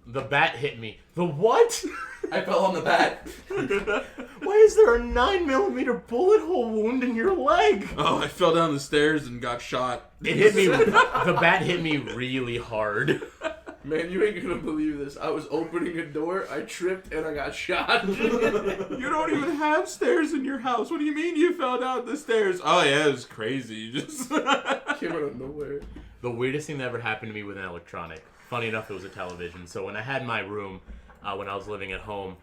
The bat hit me. The what? I fell on the bat. Why is there a 9mm bullet hole wound in your leg? Oh, I fell down the stairs and got shot. It hit me. The bat hit me really hard. Man, you ain't gonna believe this. I was opening a door, I tripped, and I got shot. You don't even have stairs in your house. What do you mean you fell down the stairs? Oh, yeah, it was crazy. You just Came out of nowhere. The weirdest thing that ever happened to me with an electronic, funny enough, it was a television. So when I had my room, when I was living at home,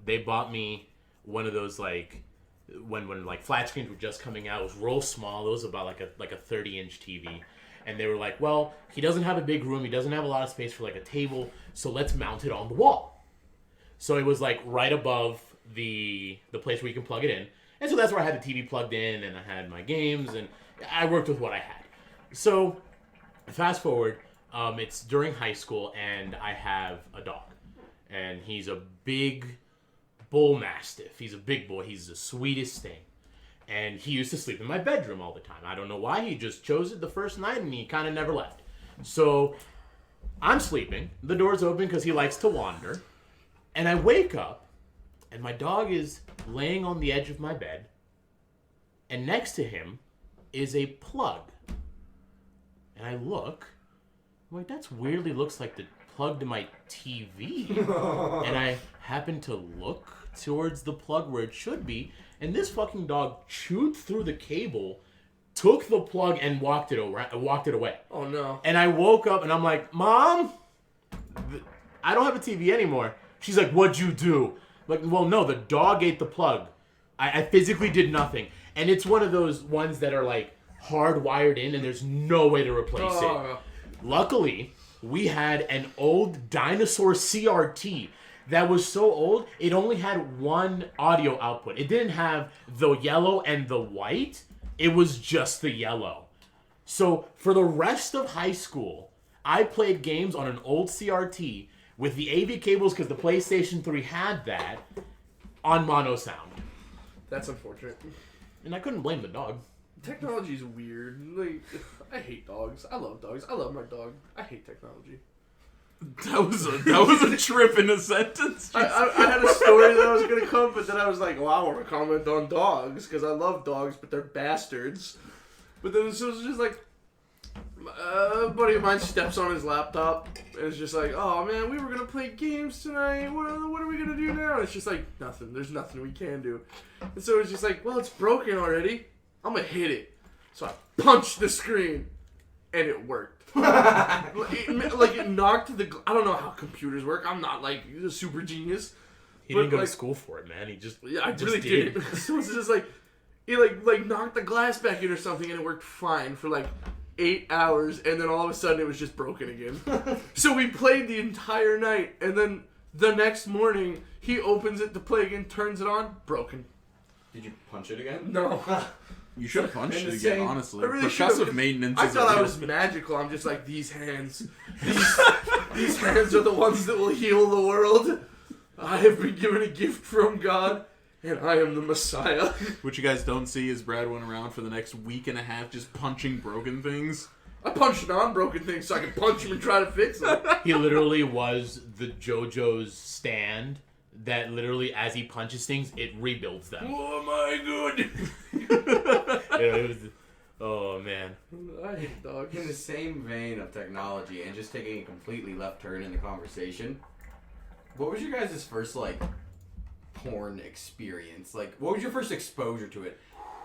they bought me one of those, when flat screens were just coming out. It was real small. It was about like a 30-inch TV. And they were like, well, he doesn't have a big room. He doesn't have a lot of space for a table. So let's mount it on the wall. So it was right above the place where you can plug it in. And so that's where I had the TV plugged in, and I had my games, and I worked with what I had. So fast forward, it's during high school, and I have a dog. And he's a big bull mastiff. He's a big boy. He's the sweetest thing. And he used to sleep in my bedroom all the time. I don't know why. He just chose it the first night, and he kind of never left. So I'm sleeping. The door's open because he likes to wander. And I wake up, and my dog is laying on the edge of my bed. And next to him is a plug. And I look. I'm like, that's weirdly looks like the plug to my TV. And I happen to look towards the plug where it should be. And this fucking dog chewed through the cable, took the plug, and walked it away. Oh, no. And I woke up, and I'm like, Mom, I don't have a TV anymore. She's like, what'd you do? I'm like, well, no, the dog ate the plug. I physically did nothing. And it's one of those ones that are, hardwired in, and there's no way to replace it. Luckily, we had an old dinosaur CRT that was so old, it only had one audio output. It didn't have the yellow and the white. It was just the yellow. So for the rest of high school, I played games on an old CRT with the AV cables, because the PlayStation 3 had that, on mono sound. That's unfortunate. And I couldn't blame the dog. Technology's weird. I hate dogs. I love dogs. I love my dog. I hate technology. that was a trip in a sentence. I had a story that I was going to come, but then I was like, well, I want to comment on dogs, because I love dogs, but they're bastards. But then it was just A buddy of mine steps on his laptop and is just like, oh man, we were gonna play games tonight. What are we gonna do now? And it's just like, nothing. There's nothing we can do. And so it's just like, well, it's broken already. I'm gonna hit it. So I punched the screen, and it worked. It knocked the. I don't know how computers work. I'm not like a super genius. He didn't go to school for it, man. He just I really did. So it's just like, it like knocked the glass back in or something, and it worked fine for like 8 hours, and then all of a sudden it was just broken again. So we played the entire night, and then the next morning he opens it to play again, turns it on, broken. Did you punch it again? No. You should have punched And it the again, same- honestly. I really Percussive should've. maintenance I is thought a I was real- magical. I'm just like, these hands. These hands are the ones that will heal the world. I have been given a gift from God, and I am the Messiah. What you guys don't see is Brad went around for the next week and a half just punching broken things. I punched non-broken things so I could punch him and try to fix them. He literally was the JoJo's stand that literally, as he punches things, it rebuilds them. Oh my good. It was, oh man. I hate dogs. In the same vein of technology and just taking a completely left turn in the conversation, what was your guys' first, like, porn experience? Like, what was your first exposure to it?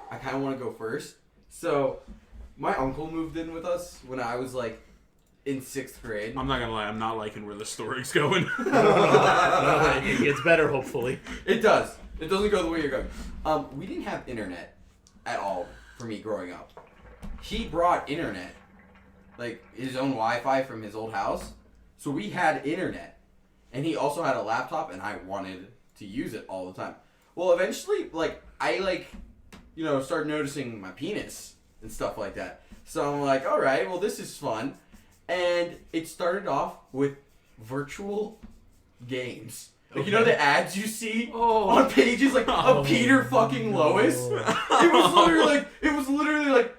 I kind of want to go first. So, my uncle moved in with us when I was, like, in 6th grade. I'm not gonna lie, I'm not liking where the story's going. It gets better, hopefully. It does. It doesn't go the way you're going. We didn't have internet at all for me growing up. He brought internet, like his own Wi-Fi from his old house. So we had internet. And he also had a laptop, and I wanted to use it all the time. Well, eventually, I started noticing my penis and stuff like that. So I'm like, all right, well, this is fun. And it started off with virtual games. Like, you know the ads you see on pages of Peter fucking Lois? It was literally like,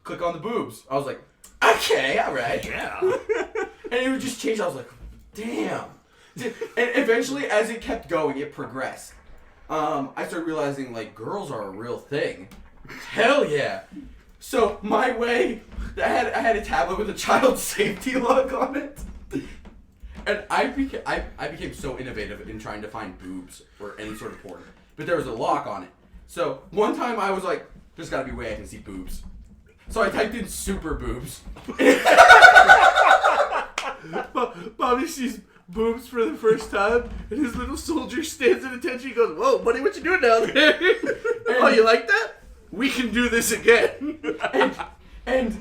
click on the boobs. I was like, okay, all right. Yeah. And it would just change. I was like, damn. And eventually, as it kept going, it progressed. I started realizing, like, girls are a real thing. Hell yeah. So, my way, I had a tablet with a child safety lock on it. And I became so innovative in trying to find boobs or any sort of porn. But there was a lock on it. So, one time I was like, there's gotta be a way I can see boobs. So I typed in super boobs. Bobby sees boobs for the first time, and his little soldier stands at attention. He goes, whoa, buddy, what you doing down there? Oh, you like that? We can do this again. and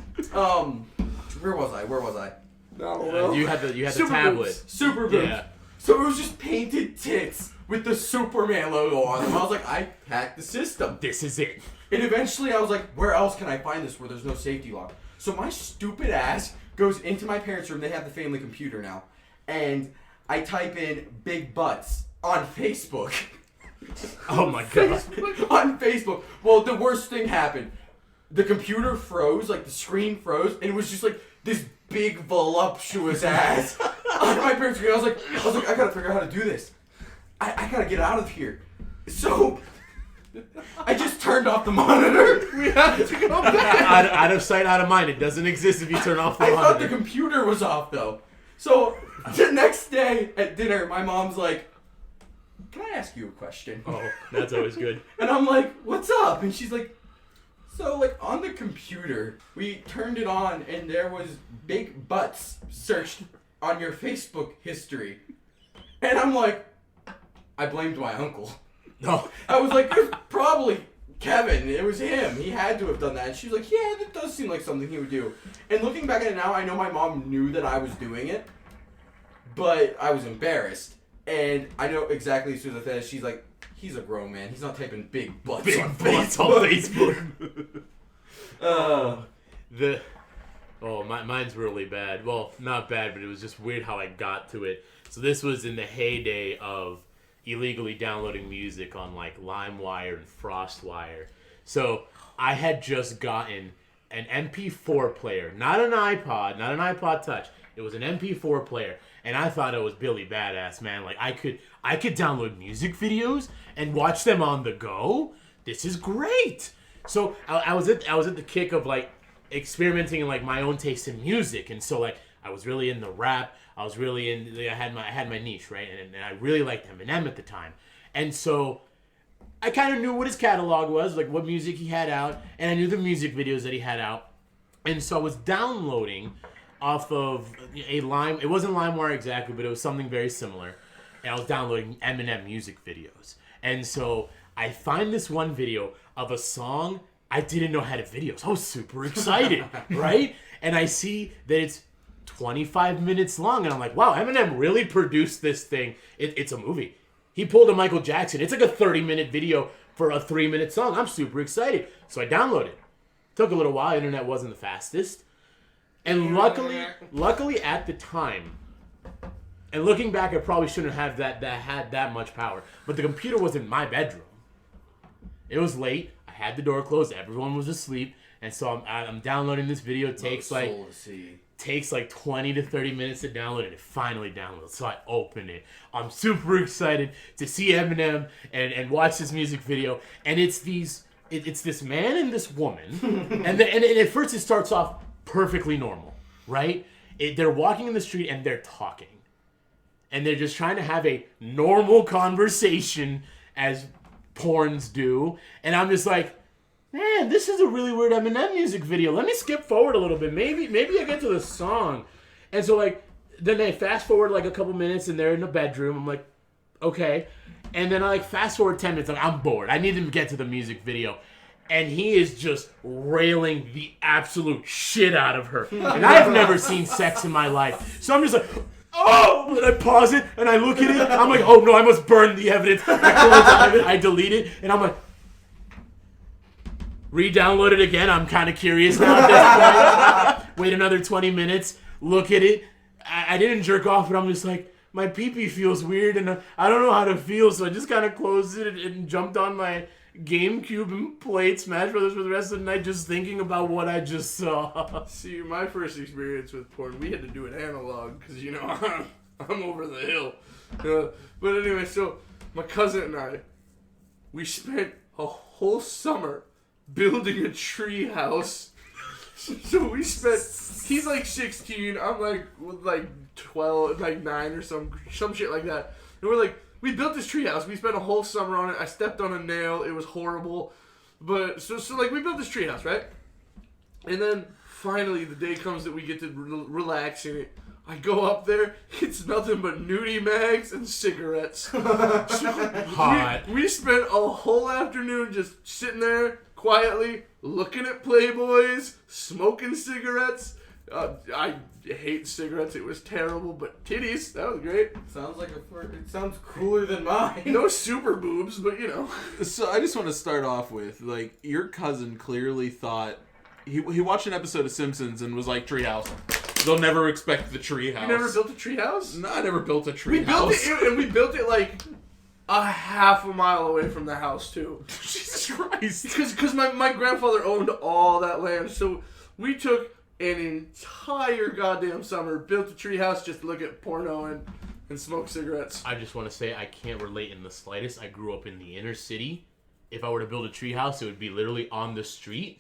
where was I? No, You had the Super tablet. boobs. Super boobs. Yeah. So it was just painted tits with the Superman logo on them. I was like, I hacked the system. This is it. And eventually I was like, where else can I find this where there's no safety lock? So my stupid ass goes into my parents' room. They have the family computer now. And I type in big butts on Facebook. Oh my god. On Facebook. Well, the worst thing happened. The computer froze, like the screen froze, and it was just like this big voluptuous ass on my parents' screen. I was like, I gotta figure out how to do this. I gotta get out of here. So I just turned off the monitor. we have to go back. Out of sight, out of mind. It doesn't exist if you turn off the I thought the monitor. computer was off though. So the next day at dinner, my mom's like, "Can I ask you a question?" Oh, that's always good. And I'm like, "What's up?" And she's like, "So like on the computer, we turned it on and there was big butts searched on your Facebook history." And I'm like, I blamed my uncle. No. I was like, "It's probably Kevin. It was him. He had to have done that." And she was like, "Yeah, that does seem like something he would do." And looking back at it now, I know my mom knew that I was doing it, but I was embarrassed. And I know exactly as soon as I said it, she's like, "He's a grown man. He's not typing big butts Big on butts Facebook." on Facebook. Mine's really bad. Well, not bad, but it was just weird how I got to it. So this was in the heyday of illegally downloading music on like LimeWire and FrostWire. So I had just gotten an MP4 player, not an iPod, not an iPod Touch. It was an MP4 player, and I thought it was Billy Badass, man. Like I could download music videos and watch them on the go. This is great. So I was at the kick of like experimenting in like my own taste in music, and so like I was really in the rap. I was really I had my niche, right, and I really liked Eminem at the time, and so I kind of knew what his catalog was, like what music he had out, and I knew the music videos that he had out, and so I was downloading off of a Lime. It wasn't LimeWire exactly, but it was something very similar, and I was downloading Eminem music videos, and so I find this one video of a song I didn't know had a video, so I was super excited, right? And I see that it's 25 minutes long, and I'm like, wow, Eminem really produced this thing. It's a movie. He pulled a Michael Jackson. It's like a 30-minute video for a 3-minute song. I'm super excited. So I downloaded it. Took a little while. Internet wasn't the fastest. And luckily at the time, and looking back, I probably shouldn't have had that much power. But the computer was in my bedroom. It was late. I had the door closed. Everyone was asleep. And so I'm downloading this video. It takes like 20 to 30 minutes to download it. It finally downloads. So I open it. I'm super excited to see Eminem and watch this music video. And it's this man and this woman. and at first it starts off perfectly normal, right? They're walking in the street and they're talking. And they're just trying to have a normal conversation as porns do. And I'm just like, man, this is a really weird Eminem music video. Let me skip forward a little bit. Maybe I get to the song. And so, like, then they fast forward, like, a couple minutes, and they're in the bedroom. I'm like, okay. And then I, like, fast forward 10 minutes. Like, I'm bored. I need to get to the music video. And he is just railing the absolute shit out of her. And I've never seen sex in my life. So I'm just like, oh! And I pause it, and I look at it. I'm like, oh, no, I must burn the evidence. I delete it, and I'm like, re-download it again. I'm kind of curious now at this point. Wait another 20 minutes. Look at it. I didn't jerk off, but I'm just like, my pee-pee feels weird, and I don't know how to feel, so I just kind of closed it and jumped on my GameCube and played Smash Brothers for the rest of the night, just thinking about what I just saw. See, my first experience with porn, we had to do it analog, because, you know, I'm over the hill. But anyway, so my cousin and I, we spent a whole summer building a tree house. So we spent, he's like 16, I'm like 12, like 9 or some shit like that. And we're like, we built this tree house. We spent a whole summer on it. I stepped on a nail. It was horrible. But so like we built this tree house, right? And then finally the day comes that we get to relax in it. I go up there, it's nothing but nudie mags and cigarettes. Hot. We spent a whole afternoon just sitting there quietly, looking at Playboys, smoking cigarettes. I hate cigarettes. It was terrible, but titties, that was great. It sounds cooler than mine. No super boobs, but you know. So I just want to start off with, like, your cousin clearly thought, he watched an episode of Simpsons and was like, treehouse. They'll never expect the treehouse. You never built a treehouse? No, I never built a treehouse. We built it, and we built it like a half a mile away from the house too. Jesus Christ! Because my grandfather owned all that land, so we took an entire goddamn summer, built a treehouse just to look at porno and smoke cigarettes. I just want to say I can't relate in the slightest. I grew up in the inner city. If I were to build a treehouse, it would be literally on the street.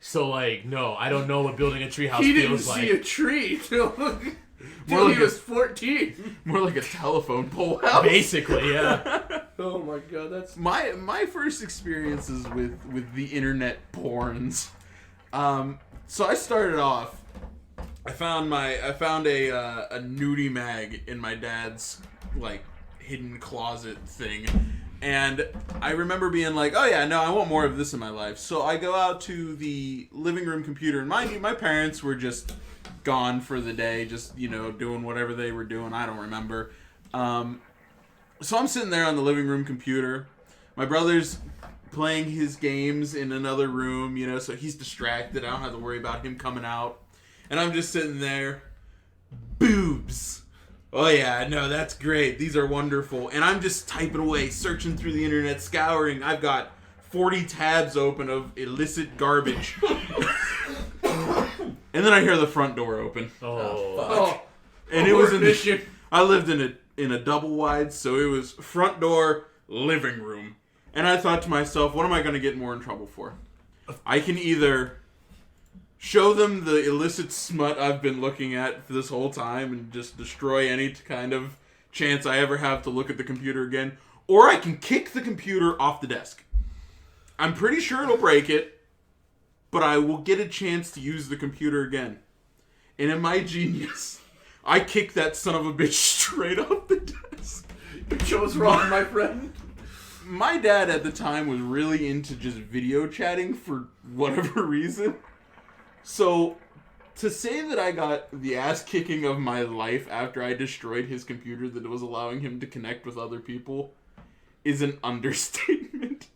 So, like, no, I don't know what building a treehouse feels like. He didn't see a tree till he was 14. More like a telephone pole house. Basically, yeah. Oh my god, that's... My first experiences with the internet porns. So I started off, I found a nudie mag in my dad's, like, hidden closet thing. And I remember being like, oh yeah, no, I want more of this in my life. So I go out to the living room computer, and mind you, my parents were just gone for the day, just, you know, doing whatever they were doing. I don't remember. So I'm sitting there on the living room computer. My brother's playing his games in another room, you know, so he's distracted. I don't have to worry about him coming out. And I'm just sitting there. Boobs. Oh yeah, no, that's great. These are wonderful. And I'm just typing away, searching through the internet, scouring. I've got 40 tabs open of illicit garbage. And then I hear the front door open. Oh. And it was I lived in a double wide, so it was front door, living room. And I thought to myself, what am I going to get more in trouble for? I can either show them the illicit smut I've been looking at for this whole time and just destroy any kind of chance I ever have to look at the computer again. Or I can kick the computer off the desk. I'm pretty sure it'll break it, but I will get a chance to use the computer again. And in my genius, I kicked that son of a bitch straight off the desk. You chose wrong, my friend. My dad at the time was really into just video chatting for whatever reason. So, to say that I got the ass kicking of my life after I destroyed his computer that was allowing him to connect with other people is an understatement.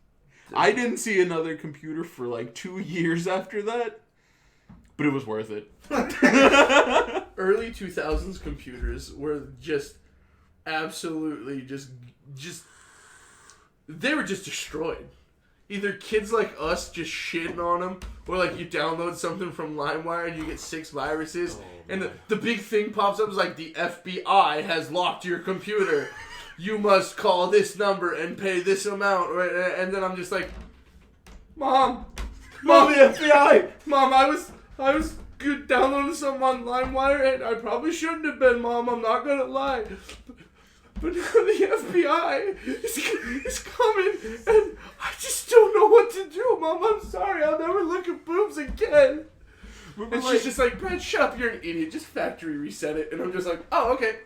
I didn't see another computer for like 2 years after that, but it was worth it. Early 2000s computers were just absolutely just they were just destroyed. Either kids like us just shitting on them, or like you download something from LimeWire and you get 6 viruses, and the big thing pops up is like the FBI has locked your computer. You must call this number and pay this amount, right? And then I'm just like, Mom, the FBI, Mom, I was downloading something on LimeWire and I probably shouldn't have been, Mom. I'm not gonna lie. But now the FBI is coming, and I just don't know what to do, Mom. I'm sorry. I'll never look at boobs again. And she's just like, Brad, shut up. You're an idiot. Just factory reset it. And I'm just like, oh, okay.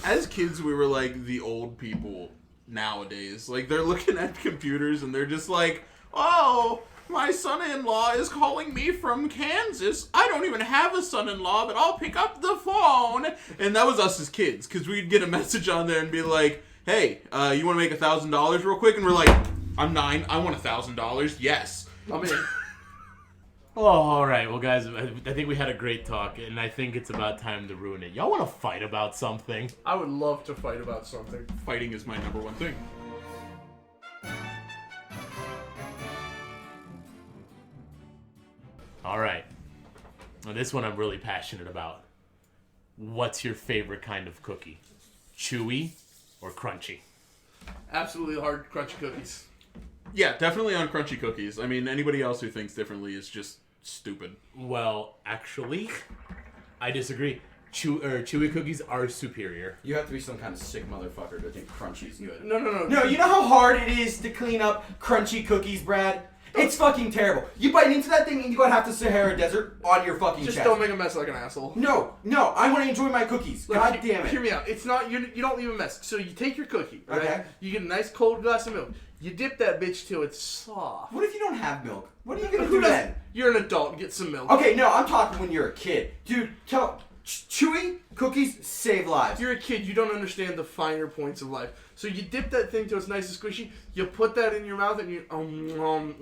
As kids, we were like the old people nowadays. Like, they're looking at computers, and they're just like, oh, my son-in-law is calling me from Kansas. I don't even have a son-in-law, but I'll pick up the phone. And that was us as kids, because we'd get a message on there and be like, hey, you want to make $1,000 real quick? And we're like, I'm 9. I want $1,000. Yes. I'm in. Oh, all right. Well, guys, I think we had a great talk, and I think it's about time to ruin it. Y'all want to fight about something? I would love to fight about something. Fighting is my number one thing. All right. Well, this one I'm really passionate about. What's your favorite kind of cookie? Chewy or crunchy? Absolutely hard crunchy cookies. Yeah, definitely on crunchy cookies. I mean, anybody else who thinks differently is just stupid. Well, actually, I disagree. Chewy cookies are superior. You have to be some kind of sick motherfucker to think crunchy's good. No. No, you know how hard it is to clean up crunchy cookies, Brad? It's fucking terrible. You bite into that thing and you go half the Sahara Desert on your fucking Just chest. don't make a mess like an asshole. No, I want to enjoy my cookies. Look, God damn it. Hear me out. It's not, you don't leave a mess. So you take your cookie, right? Okay. You get a nice cold glass of milk. You dip that bitch till it's soft. What if you don't have milk? What are you gonna Who do does- then? You're an adult. Get some milk. Okay, no, I'm talking when you're a kid. Dude, chewy cookies save lives. You're a kid. You don't understand the finer points of life. So you dip that thing till it's nice and squishy. You put that in your mouth and you and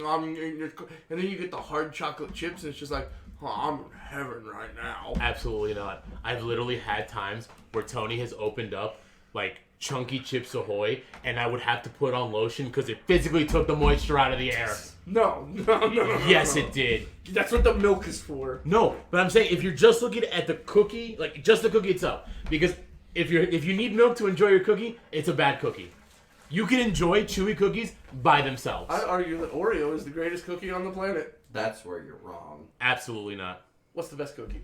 then you get the hard chocolate chips and it's just like, oh, I'm in heaven right now. Absolutely not. I've literally had times where Tony has opened up like chunky Chips Ahoy, and I would have to put on lotion because it physically took the moisture out of the air. No. Yes, no. it did. That's what the milk is for. No, but I'm saying if you're just looking at the cookie, like just the cookie itself, because if you need milk to enjoy your cookie, it's a bad cookie. You can enjoy chewy cookies by themselves. I'd argue that Oreo is the greatest cookie on the planet. That's where you're wrong. Absolutely not. What's the best cookie?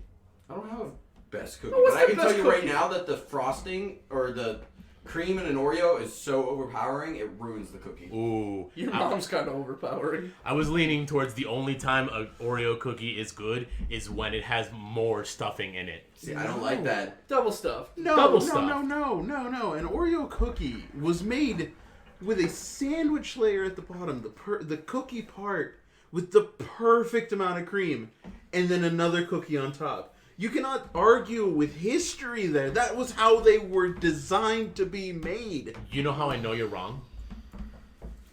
I don't have a best cookie, Oh, what's but I the can tell best you right cookie? now that the frosting or the cream in an Oreo is so overpowering, it ruins the cookie. Ooh. Your mom's kind of overpowering. I was leaning towards the only time an Oreo cookie is good is when it has more stuffing in it. See, I don't like that. Double stuff. No. An Oreo cookie was made with a sandwich layer at the bottom, the cookie part with the perfect amount of cream, and then another cookie on top. You cannot argue with history there. That was how they were designed to be made. You know how I know you're wrong?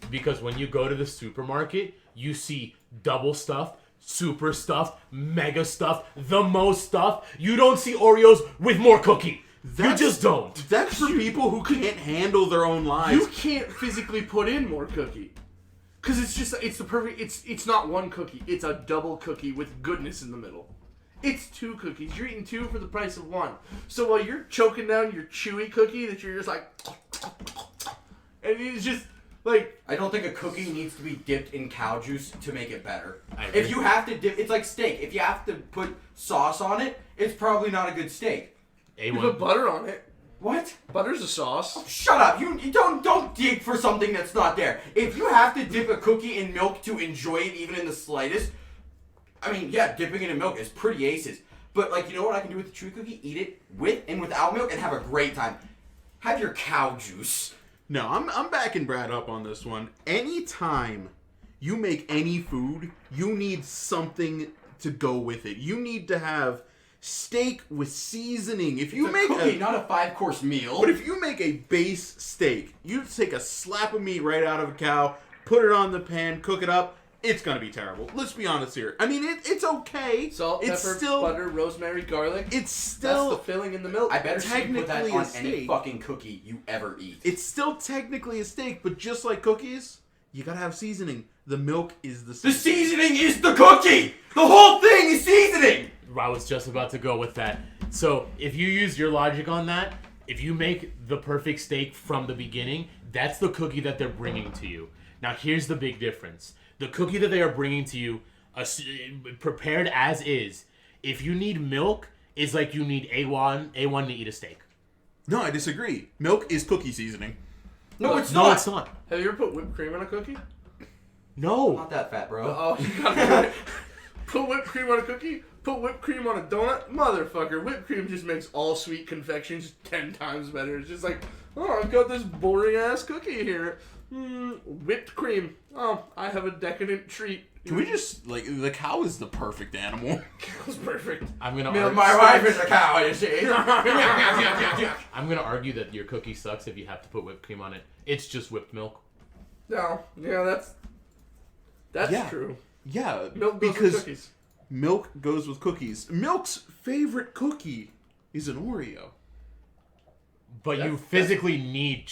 Because when you go to the supermarket, you see double stuffed, super stuffed, mega stuffed, the most stuffed. You don't see Oreos with more cookie. You just don't. That's for people who can't handle their own lives. You can't physically put in more cookie. Because it's the perfect, it's not one cookie. It's a double cookie with goodness in the middle. It's 2 cookies. You're eating 2 for the price of 1. So while you're choking down your chewy cookie that you're just like, and it's just Like, I don't think a cookie needs to be dipped in cow juice to make it better. I agree. If you have to dip, it's like steak. If you have to put sauce on it, it's probably not a good steak. you put butter on it. What? Butter's a sauce. Shut up! You don't dig for something that's not there. If you have to dip a cookie in milk to enjoy it, even in the slightest, I mean, yeah, dipping it in milk is pretty aces. But like, you know what I can do with the chewy cookie? Eat it with and without milk and have a great time. Have your cow juice. No, I'm backing Brad up on this one. Anytime you make any food, you need something to go with it. You need to have steak with seasoning. If you It's make a cookie, not a 5-course meal. But if you make a base steak, you take a slap of meat right out of a cow, put it on the pan, cook it up, it's gonna be terrible. Let's be honest here. I mean, it's okay. Salt, it's pepper, still, butter, rosemary, garlic. It's still. That's the filling in the milk. I better see you put that technically on a any steak. fucking cookie you ever eat. It's still technically a steak, but just like cookies, you gotta have seasoning. The milk is the The seasoning. seasoning is the cookie! The whole thing is seasoning! I was just about to go with that. So if you use your logic on that, if you make the perfect steak from the beginning, that's the cookie that they're bringing to you. Now here's the big difference. The cookie that they are bringing to you, prepared as is, if you need milk, is like you need A1 to eat a steak. No, I disagree. Milk is cookie seasoning. No, it's No, not. it's not. Have you ever put whipped cream on a cookie? No. Not that fat, bro. Oh, you gotta put whipped cream on a cookie? Put whipped cream on a donut? Motherfucker, whipped cream just makes all sweet confections 10 times better. It's just like, oh, I've got this boring-ass cookie here. Whipped cream. Oh, I have a decadent treat. Can we just, like, the cow is the perfect animal. That was perfect. I'm gonna Milk argue, My wife is a cow, you see. I'm gonna argue that your cookie sucks if you have to put whipped cream on it. It's just whipped milk. No, yeah, that's Yeah. true. Yeah, Milk goes with because cookies. milk goes with cookies. Milk's favorite cookie is an Oreo. But you physically need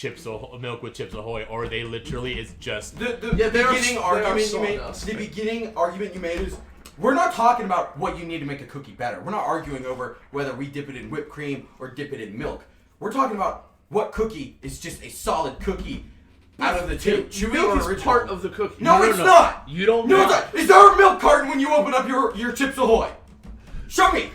milk with Chips Ahoy, or they literally is just. The Yeah, they are- beginning they are argument you made. sawdust. The beginning argument you made is, we're not talking about what you need to make a cookie better. We're not arguing over whether we dip it in whipped cream or dip it in milk. We're talking about what cookie is just a solid cookie out of the two. Chewy Milk or is original? part of the cookie. No, it's not. You don't. No, it's not. Is there a milk carton when you open up your Chips Ahoy? Show me.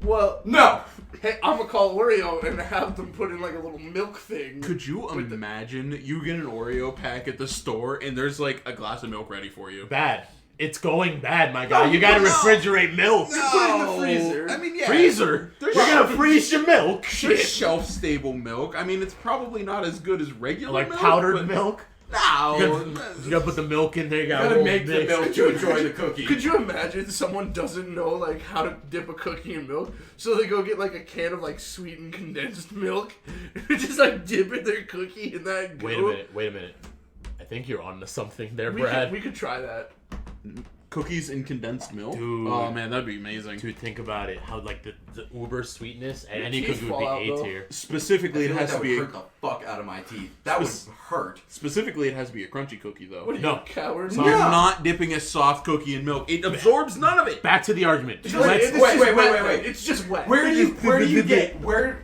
Well, No. hey, I'm gonna call Oreo and have them put in like a little milk thing. Could you With the- imagine you get an Oreo pack at the store and there's like a glass of milk ready for you? Bad. It's going bad, my guy. No, you gotta no. refrigerate milk. Put it in the freezer. I mean, yeah. Freezer. There's You're gonna freeze your milk. There's shelf-stable milk. I mean, it's probably not as good as regular Like milk. powdered but- milk. No. You gotta put the milk in there. You You gotta, gotta roll make the mix. milk to enjoy the cookie. Could you imagine someone doesn't know like how to dip a cookie in milk, so they go get like a can of like sweetened condensed milk, and just like dip in their cookie in that. Go. Wait a minute. I think you're onto something there, We Brad. could try that. Cookies in condensed milk? Dude. Oh, man, that'd be amazing. Dude, think about it. How like the uber sweetness, and Your any teeth cookie would be fall out, A though. tier. Specifically, I it feel like has that to would be hurt the fuck out of my teeth. That would hurt. Specifically, it has to be a crunchy cookie, though. What are No. you, coward? So Yeah. you're not dipping a soft cookie in milk. It absorbs none of it. Back to the argument. It's Let's- just wait, wet. wait. It's just wet. Where do you get where?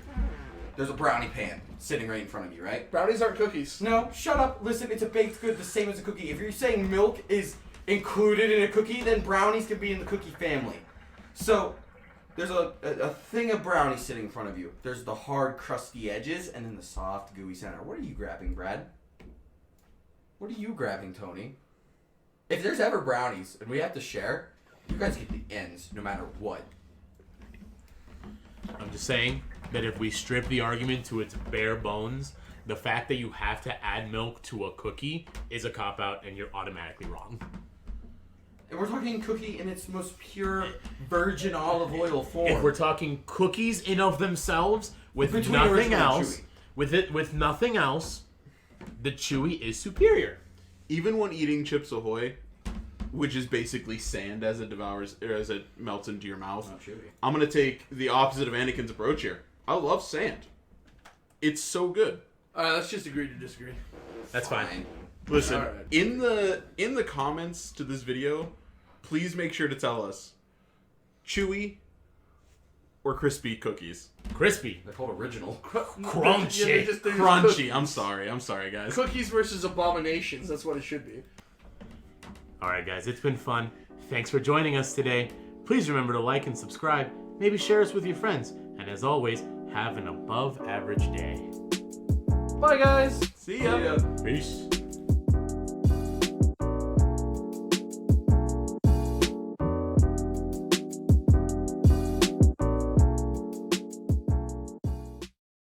There's a brownie pan sitting right in front of you, right? Brownies aren't cookies. No, shut up. Listen, it's a baked good, the same as a cookie. If you're saying milk is included in a cookie, then brownies can be in the cookie family. So, there's a thing of brownies sitting in front of you. There's the hard, crusty edges, and then the soft, gooey center. What are you grabbing, Brad? What are you grabbing, Tony? If there's ever brownies and we have to share, you guys get the ends, no matter what. I'm just saying that if we strip the argument to its bare bones, the fact that you have to add milk to a cookie is a cop-out and you're automatically wrong. And we're talking cookie in its most pure virgin olive oil form. If we're talking cookies in of themselves, with Between nothing original and else, chewy. with nothing else, the chewy is superior. Even when eating Chips Ahoy, which is basically sand as it devours, or as it melts into your mouth, Not chewy. I'm gonna take the opposite of Anakin's approach here. I love sand. It's so good. All right, let's just agree to disagree. That's fine. Listen, Alright. in the comments to this video, please make sure to tell us, chewy or crispy cookies? Crispy. They're called original. Crunchy. Yeah, they're just Crunchy. cookies. I'm sorry, guys. Cookies versus abominations. That's what it should be. Alright guys, it's been fun. Thanks for joining us today. Please remember to like and subscribe. Maybe share us with your friends. And as always, have an above average day. Bye, guys. See ya. Peace.